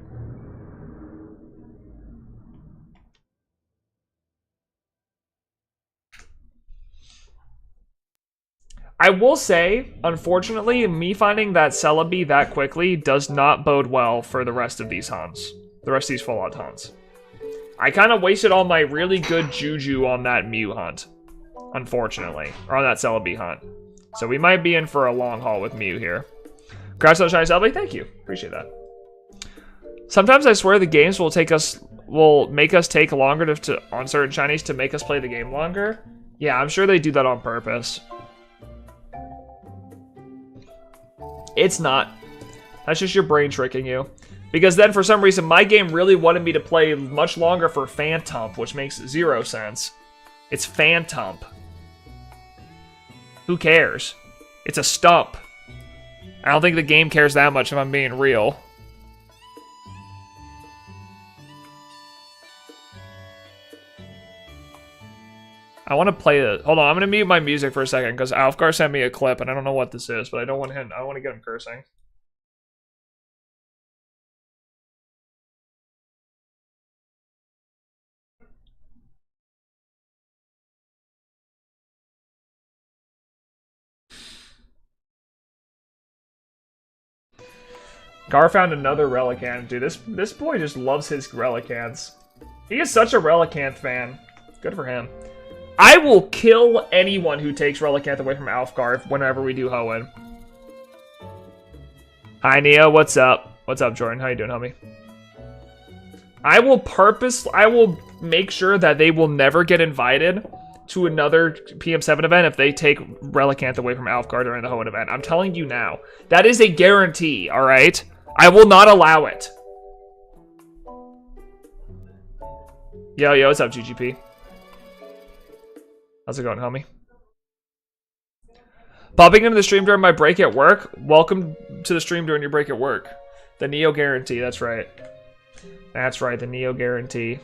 A: I will say, unfortunately, me finding that Celebi that quickly does not bode well for the rest of these hunts. The rest of these Fallout hunts. I kind of wasted all my really good juju on that Mew hunt. Unfortunately. Or on that Celebi hunt. So we might be in for a long haul with Mew here. Congrats on Shiny Celebi, thank you. Appreciate that. Sometimes I swear the games will make us take longer on certain shinies to make us play the game longer. Yeah, I'm sure they do that on purpose. It's not. That's just your brain tricking you. Because then for some reason my game really wanted me to play much longer for Phantump, which makes 0 sense. It's Phantump. Who cares? It's a stump. I don't think the game cares that much if I'm being real. I want to play it. Hold on, I'm gonna mute my music for a second because Alfgar sent me a clip and I don't know what this is, but I don't want him. I want to get him cursing. Gar found another Relicanth. Dude, this boy just loves his Relicanths. He is such a Relicanth fan. Good for him. I will kill anyone who takes Relicanth away from Alfgar whenever we do Hoenn. Hi, Neo. What's up? What's up, Jordan? How you doing, homie? I will make sure that they will never get invited to another PM7 event if they take Relicanth away from Alfgar during the Hoenn event. I'm telling you now. That is a guarantee, alright? I will not allow it. Yo, what's up, GGP? How's it going, homie? Popping into the stream during my break at work? Welcome to the stream during your break at work. The Neo guarantee, that's right. That's right, the Neo guarantee.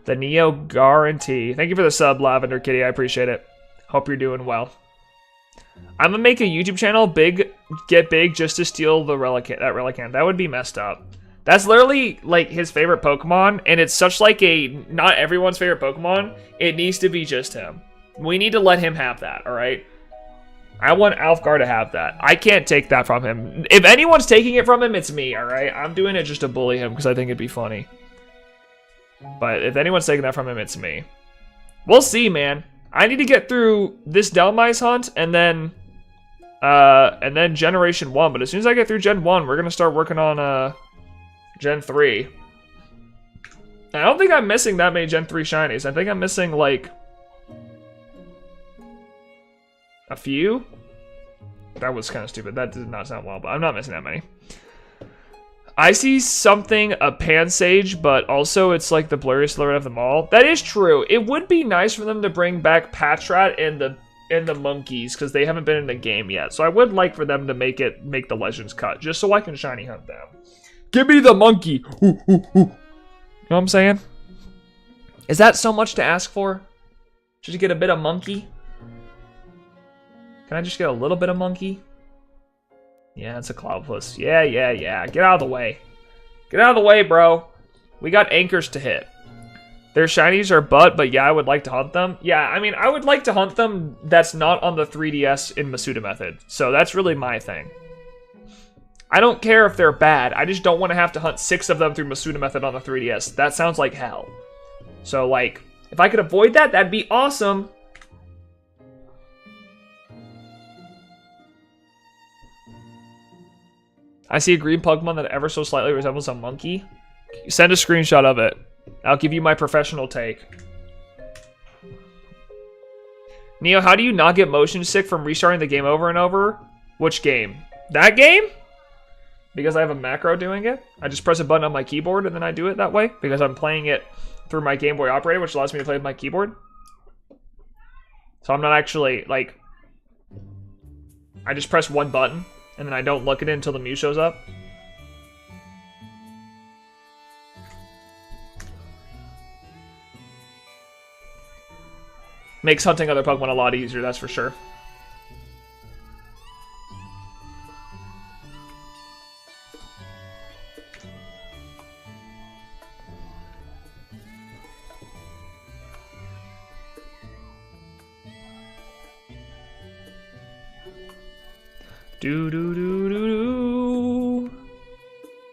A: The Neo guarantee. Thank you for the sub, Lavender Kitty. I appreciate it. Hope you're doing well. I'm gonna make a YouTube channel, get big, just to steal that Relicanth. That would be messed up. That's literally, like, his favorite Pokemon, and it's such, like, not everyone's favorite Pokemon. It needs to be just him. We need to let him have that, alright? I want Alfgar to have that. I can't take that from him. If anyone's taking it from him, it's me, alright? I'm doing it just to bully him, because I think it'd be funny. But if anyone's taking that from him, it's me. We'll see, man. I need to get through this Dhelmise hunt, and then Generation 1. But as soon as I get through Gen 1, we're gonna start working on, Gen 3. I don't think I'm missing that many Gen 3 shinies. I think I'm missing, like, A few? That was kind of stupid. That did not sound well, but I'm not missing that many. I see something, a Pansage, but also it's like the blurriest lord of them all. That is true. It would be nice for them to bring back Patrat and the monkeys, because they haven't been in the game yet. So I would like for them to make the Legends cut, just so I can shiny hunt them. Give me the monkey! Ooh, ooh, ooh. You know what I'm saying? Is that so much to ask for? Just get a bit of monkey? Can I just get a little bit of monkey? Yeah, it's a Cloudpuss. Yeah. Get out of the way. Get out of the way, bro. We got anchors to hit. Their shinies are but yeah, I would like to hunt them. Yeah, I mean, I would like to hunt them that's not on the 3DS in Masuda method. So that's really my thing. I don't care if they're bad. I just don't want to have to hunt 6 of them through Masuda method on the 3DS. That sounds like hell. So, like, if I could avoid that, that'd be awesome. I see a green Pokemon that ever so slightly resembles a monkey. Send a screenshot of it. I'll give you my professional take. Neo, how do you not get motion sick from restarting the game over and over? Which game? That game? Because I have a macro doing it. I just press a button on my keyboard and then I do it that way. Because I'm playing it through my Game Boy operator, which allows me to play with my keyboard. So I'm not actually, like... I just press one button. And then I don't look at it until the Mew shows up. Makes hunting other Pokemon a lot easier, that's for sure. Do.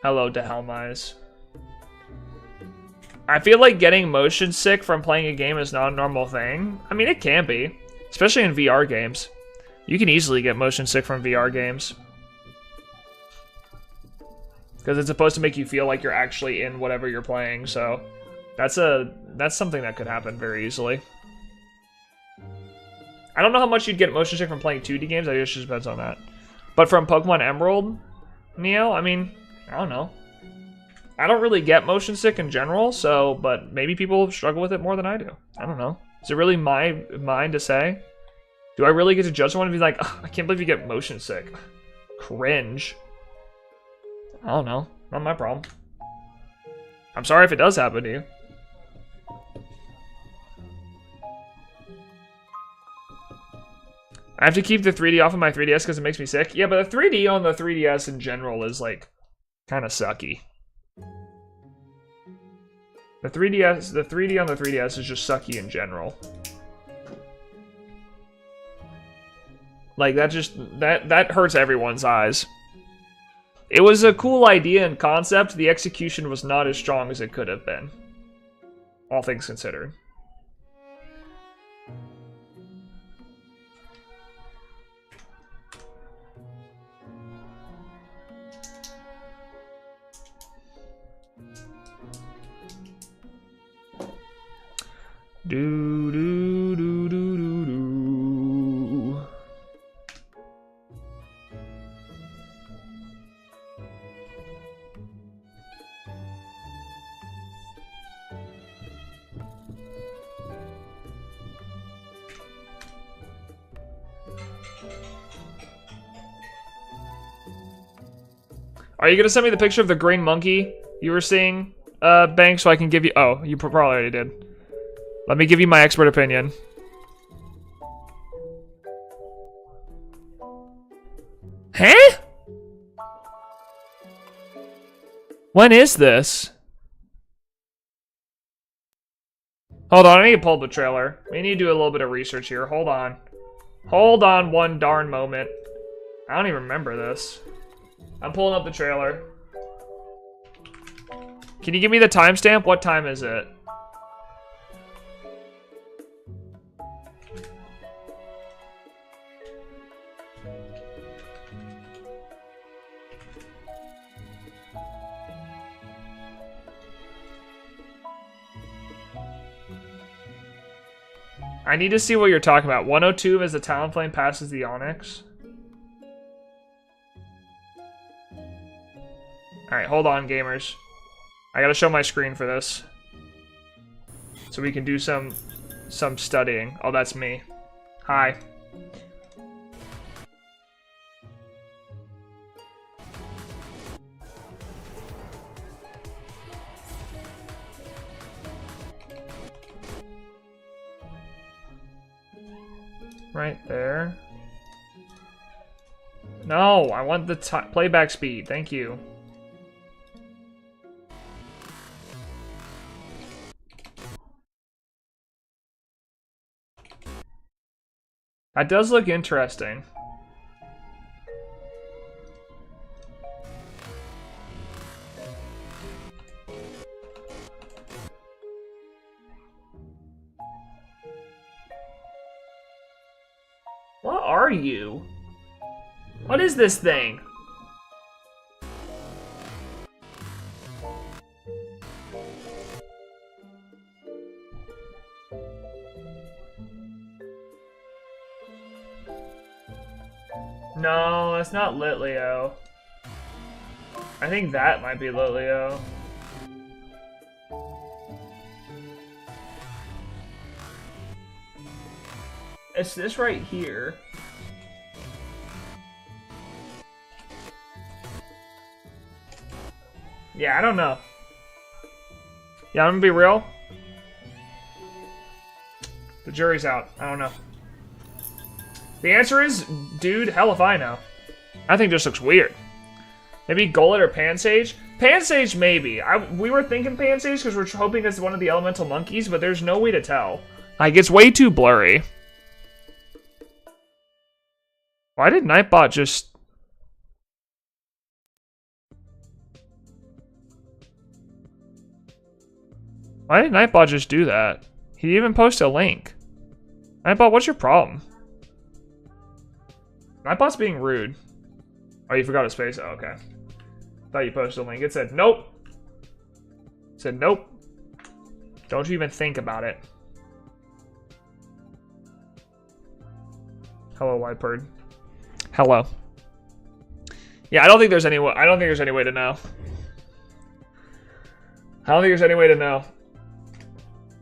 A: Hello to Helmize. I feel like getting motion sick from playing a game is not a normal thing. I mean, it can be. Especially in VR games. You can easily get motion sick from VR games. Because it's supposed to make you feel like you're actually in whatever you're playing, so... That's something that could happen very easily. I don't know how much you'd get motion sick from playing 2D games, I guess it just depends on that. But from Pokemon Emerald, Neo, I mean, I don't know. I don't really get motion sick in general, so, but maybe people struggle with it more than I do. I don't know. Is it really mine to say? Do I really get to judge someone and be like, oh, I can't believe you get motion sick? Cringe. I don't know. Not my problem. I'm sorry if it does happen to you. I have to keep the 3D off of my 3DS because it makes me sick. Yeah, but the 3D on the 3DS in general is, like, kind of sucky. The 3D on the 3DS is just sucky in general. Like, that hurts everyone's eyes. It was a cool idea and concept. The execution was not as strong as it could have been. All things considered. Do. Are you gonna send me the picture of the green monkey you were seeing, Bank, so I can give you... Oh, you probably already did. Let me give you my expert opinion. Huh? When is this? Hold on, I need to pull up the trailer. We need to do a little bit of research here. Hold on. Hold on one darn moment. I don't even remember this. I'm pulling up the trailer. Can you give me the timestamp? What time is it? I need to see what you're talking about. 102 as the Talonflame passes the Onyx. Alright, hold on, gamers. I gotta show my screen for this. So we can do some studying. Oh, that's me. Hi. Right there. No, I want the playback speed. Thank you. That does look interesting. What are you? What is this thing? No, that's not Litleo. I think that might be Litleo. It's this right here. Yeah, I don't know. Yeah, I'm gonna be real. The jury's out. I don't know. The answer is, dude, hell if I know. I think this looks weird. Maybe Golett or Pansage? Pansage, maybe. We were thinking Pansage because we're hoping it's one of the elemental monkeys, but there's no way to tell. Like, it's way too blurry. Why did Nightbot just... Why did Nightbot just do that? He even posted a link. Nightbot, what's your problem? Nightbot's being rude. Oh, you forgot a space? Oh, okay. Thought you posted a link. It said, nope. It said, nope. Don't you even think about it. Hello, White Bird. Hello. Yeah, I don't think there's any way. I don't think there's any way to know. I don't think there's any way to know.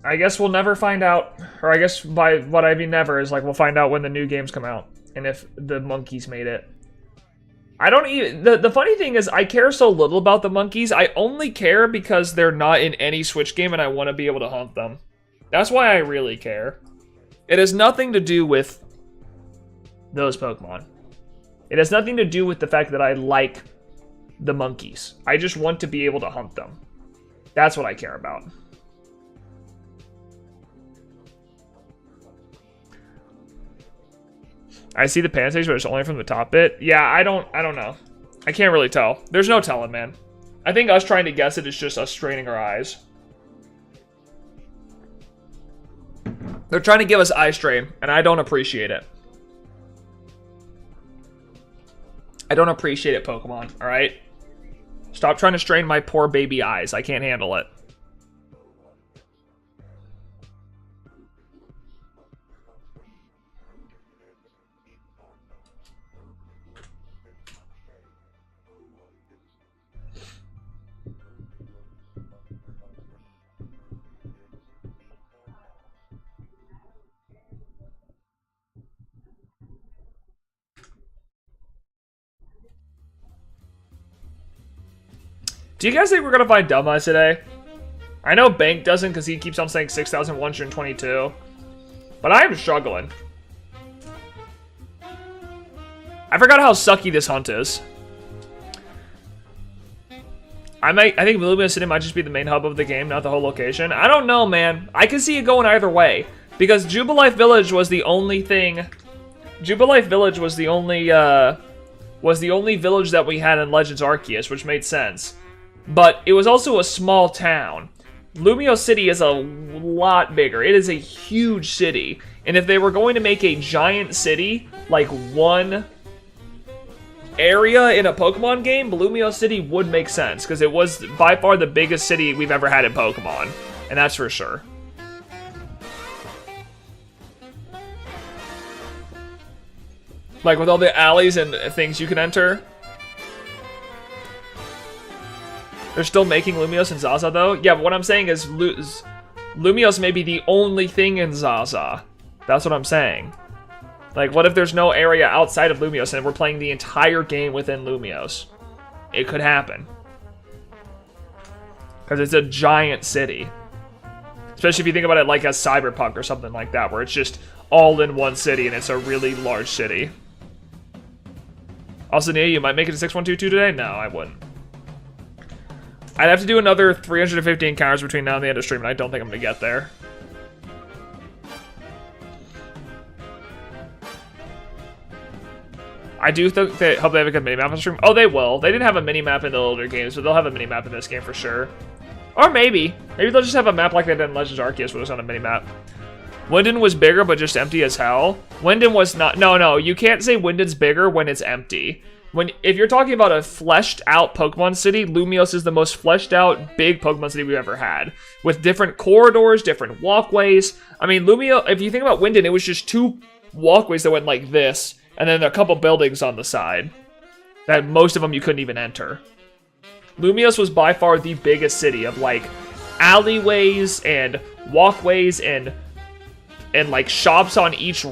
A: I guess we'll never find out. Or I guess by what I mean never is like we'll find out when the new games come out. And if the monkeys made it. I don't even... The funny thing is I care so little about the monkeys. I only care because they're not in any Switch game and I want to be able to hunt them. That's why I really care. It has nothing to do with those Pokemon. It has nothing to do with the fact that I like the monkeys. I just want to be able to hunt them. That's what I care about. I see the Pansage, but it's only from the top bit. Yeah, I don't know. I can't really tell. There's no telling, man. I think us trying to guess it is just us straining our eyes. They're trying to give us eye strain, and I don't appreciate it. I don't appreciate it, Pokemon, alright? Stop trying to strain my poor baby eyes. I can't handle it. Do you guys think we're gonna find Dumba today? I know Bank doesn't because he keeps on saying 6,122. But I am struggling. I forgot how sucky this hunt is. I think Lumina City might just be the main hub of the game, not the whole location. I don't know, man. I can see it going either way. Because Jubilife Village was the only thing... Jubilife Village was the only village that we had in Legends Arceus, which made sense. But it was also a small town. Lumio City is a lot bigger. It is a huge city. And if they were going to make a giant city, like one area in a Pokemon game, Lumio City would make sense. Because it was by far the biggest city we've ever had in Pokemon. And that's for sure. Like with all the alleys and things you can enter. They're still making Lumios and Zaza though? Yeah, but what I'm saying is Lumios may be the only thing in Zaza. That's what I'm saying. Like, what if there's no area outside of Lumios and we're playing the entire game within Lumios? It could happen. Because it's a giant city. Especially if you think about it like as Cyberpunk or something like that, where it's just all in one city and it's a really large city. Also, Nia, you might make it to 6122 today? No, I wouldn't. I'd have to do another 350 encounters between now and the end of stream, and I don't think I'm going to get there. I do think they hope they have a good minimap on stream. Oh, they will. They didn't have a minimap in the older games, but they'll have a minimap in this game for sure. Or maybe. Maybe they'll just have a map like they did in Legends Arceus where there's not a minimap. Winden was bigger, but just empty as hell. Winden was not... No, you can't say Winden's bigger when it's empty. If you're talking about a fleshed out Pokemon city, Lumios is the most fleshed out big Pokemon city we've ever had. With different corridors, different walkways. I mean, Lumio, if you think about Winden, it was just 2 walkways that went like this, and then a couple buildings on the side. That most of them you couldn't even enter. Lumios was by far the biggest city of like alleyways and walkways and like shops on each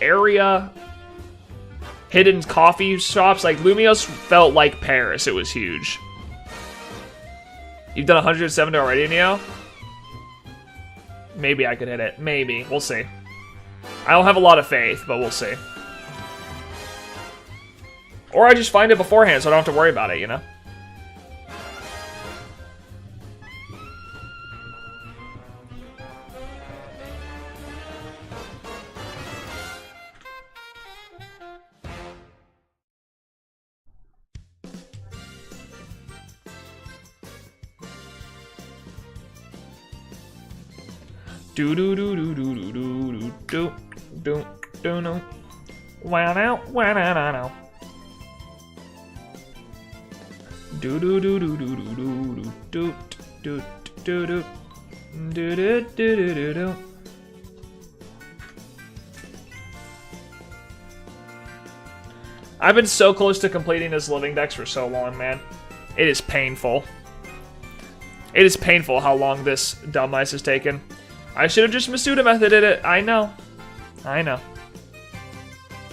A: area. Hidden coffee shops. Like, Lumios felt like Paris. It was huge. You've done 170 already, Neo? Maybe I could hit it. Maybe. We'll see. I don't have a lot of faith, but we'll see. Or I just find it beforehand so I don't have to worry about it, you know? Do do do do do do do do do do no. Wow now, wow now now. Do do do do do do do do do do do do do do do do. I've been so close to completing this living dex for so long, man. It is painful. It is painful how long this dumbass has taken. I should have just Masuda methoded it. I know. I know.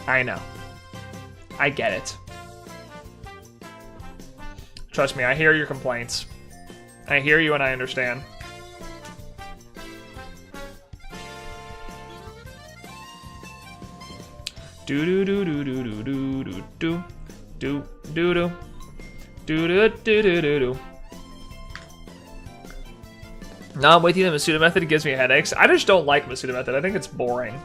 A: I know. I get it. Trust me, I hear your complaints. I hear you and I understand. Do do do do do do do do do do do do do do do do do. No, I'm with you. The Masuda method gives me headaches. I just don't like Masuda method. I think it's boring.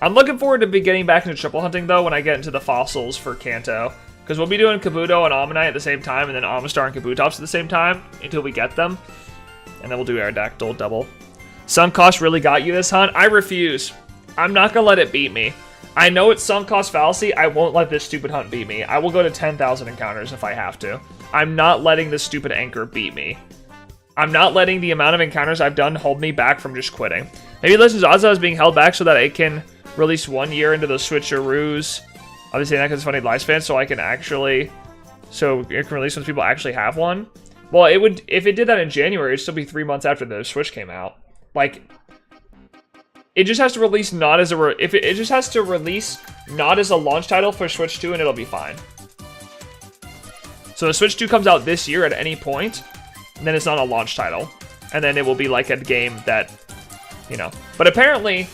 A: I'm looking forward to getting back into triple hunting, though, when I get into the fossils for Kanto. Because we'll be doing Kabuto and Ammonite at the same time, and then Amistar and Kabutops at the same time, until we get them. And then we'll do Aerodactyl double. Sunk cost really got you this hunt? I refuse. I'm not going to let it beat me. I know it's sunk cost fallacy. I won't let this stupid hunt beat me. I will go to 10,000 encounters if I have to. I'm not letting this stupid anchor beat me. I'm not letting the amount of encounters I've done hold me back from just quitting. Maybe Legends of Azza is being held back so that it can release 1 year into those switcheroos. Obviously, not because it's funny lifespan, so I can actually... So it can release once people actually have one. Well, it would... If it did that in January, it'd still be 3 months after the Switch came out. Like... It just has to release not as a... It just has to release not as a launch title for Switch 2, and it'll be fine. So the Switch 2 comes out this year at any point... And then it's not a launch title. And then it will be like a game that, you know. But apparently,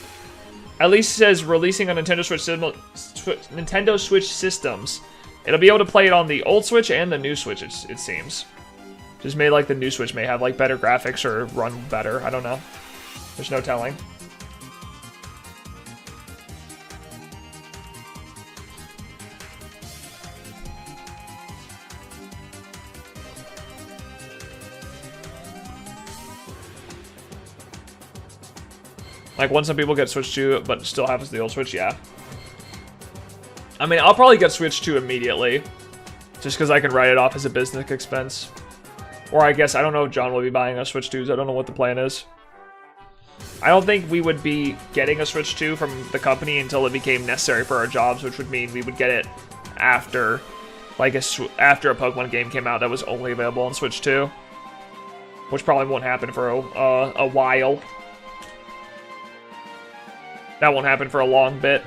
A: at least it says releasing on Nintendo Switch systems. It'll be able to play it on the old Switch and the new Switch, it seems. Just made like the new Switch may have like better graphics or run better. I don't know. There's no telling. Like, when some people get Switch 2, but still have the old Switch, yeah. I mean, I'll probably get Switch 2 immediately. Just because I can write it off as a business expense. Or I guess, I don't know if John will be buying us Switch 2s. I don't know what the plan is. I don't think we would be getting a Switch 2 from the company until it became necessary for our jobs, which would mean we would get it after, like, after a Pokemon game came out that was only available on Switch 2. Which probably won't happen for a while. That won't happen for a long bit.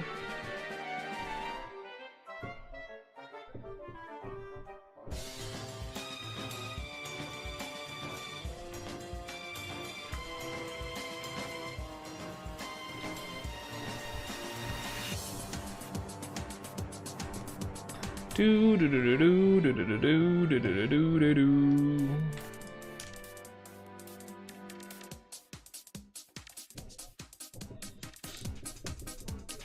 A: Do do do do do do do do do do do do.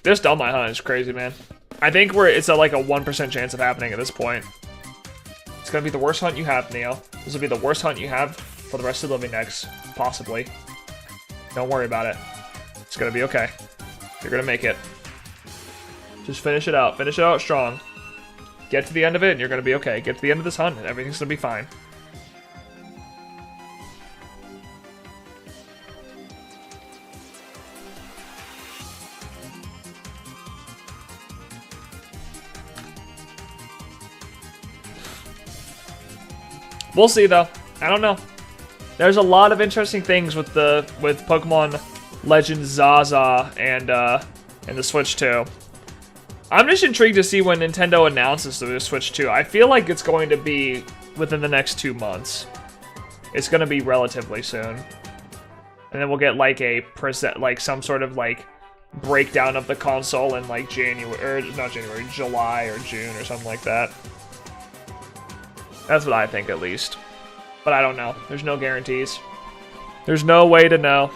A: This Delmai hunt is crazy, man. I think it's like a 1% chance of happening at this point. It's gonna be the worst hunt you have, Neo. This will be the worst hunt you have for the rest of the living next, possibly. Don't worry about it. It's gonna be okay. You're gonna make it. Just finish it out. Finish it out strong. Get to the end of it, and you're gonna be okay. Get to the end of this hunt, and everything's gonna be fine. We'll see, though. I don't know. There's a lot of interesting things with Pokemon Legends Zaza and the Switch 2. I'm just intrigued to see when Nintendo announces the Switch 2. I feel like it's going to be within the next 2 months. It's going to be relatively soon. And then we'll get like some sort of like breakdown of the console in like July or June or something like that. That's what I think, at least. But I don't know. There's no guarantees. There's no way to know.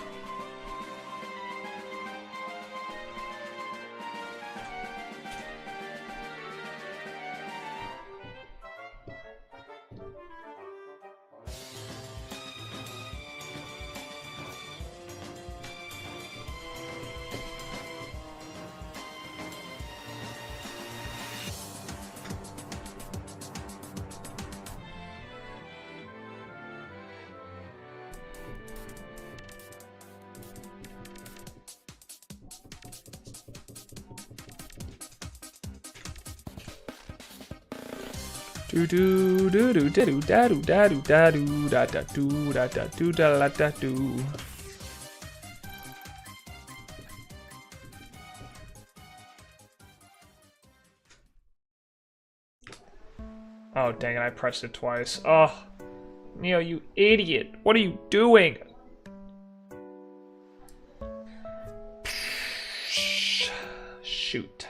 A: Do do do do do da do da do da do da da do da da do da da do. Oh dang it! I pressed it twice. Oh, Neo, you idiot! What are you doing? Shoot.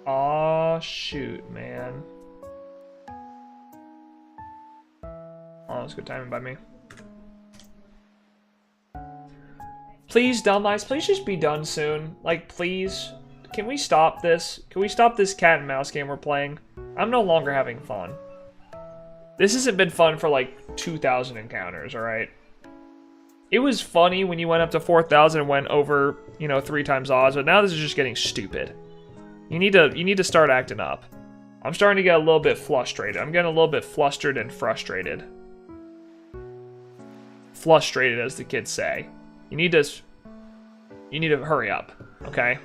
A: Aw, shoot, man. Oh, that was good timing by me. Please, Dumbice, please just be done soon. Like, please. Can we stop this? Can we stop this cat and mouse game we're playing? I'm no longer having fun. This hasn't been fun for like 2,000 encounters, alright? It was funny when you went up to 4,000 and went over, you know, 3 times odds, but now this is just getting stupid. You need to start acting up. I'm starting to get a little bit frustrated. I'm getting a little bit flustered and frustrated. Frustrated, as the kids say. You need to hurry up, okay?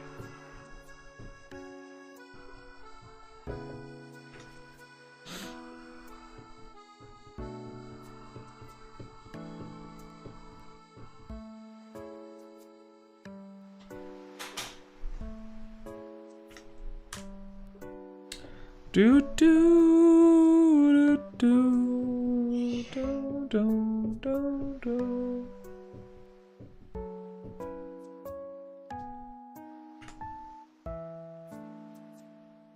A: Do do do do do do do.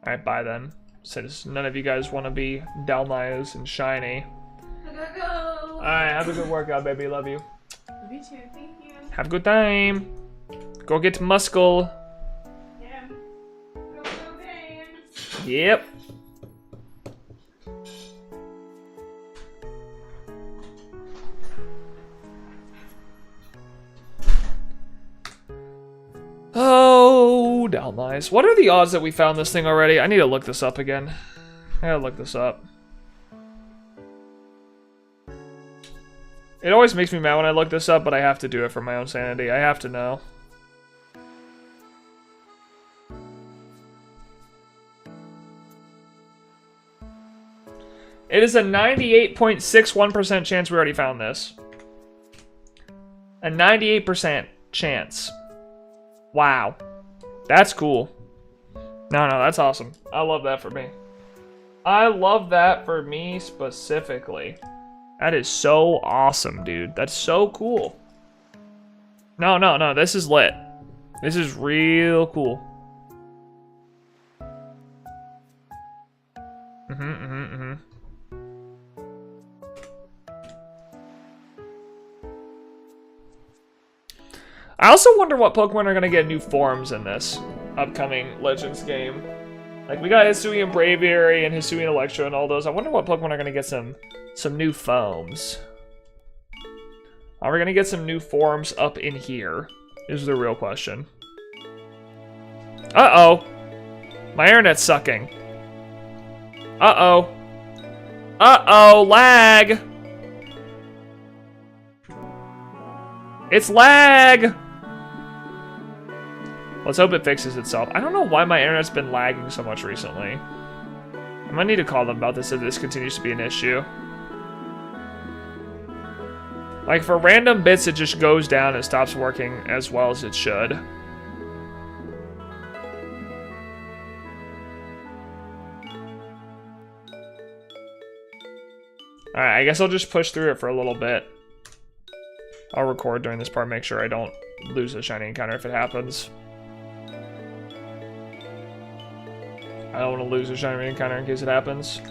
A: Alright, bye then. Since none of you guys want to be Dalmaias and shiny.
B: I gotta go.
A: Alright, have a good workout, baby. Love you.
B: You too, thank you.
A: Have a good time. Go get muscle.
B: Yeah. Go dance.
A: Yep. Oh, Dalmais. What are the odds that we found this thing already? I need to look this up again. I gotta look this up. It always makes me mad when I look this up, but I have to do it for my own sanity. I have to know. It is a 98.61% chance we already found this. A 98% chance. Wow. That's cool. No, that's awesome. I love that for me. I love that for me specifically. That is so awesome, dude. That's so cool. No. This is lit. This is real cool. I also wonder what Pokemon are gonna get new forms in this upcoming Legends game. Like, we got Hisuian Braviary and Hisuian Electro and all those. I wonder what Pokemon are gonna get some new foams. Are we gonna get some new forms up in here? Is the real question. Uh-oh. My internet's sucking. Uh-oh. Uh-oh, lag! It's lag! Let's hope it fixes itself. I don't know why my internet's been lagging so much recently. I might need to call them about this if this continues to be an issue. Like, for random bits, it just goes down and stops working as well as it should. Alright, I guess I'll just push through it for a little bit. I'll record during this part, make sure I don't lose a shiny encounter if it happens. I don't want to lose a shiny encounter in case it happens.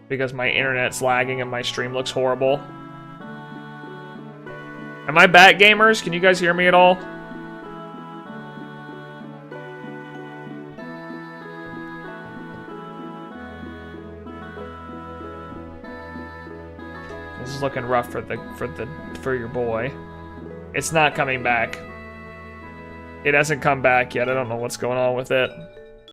A: Because my internet's lagging and my stream looks horrible. Am I back, gamers? Can you guys hear me at all? This is looking rough for your boy. It's not coming back. It hasn't come back yet. I don't know what's going on with it.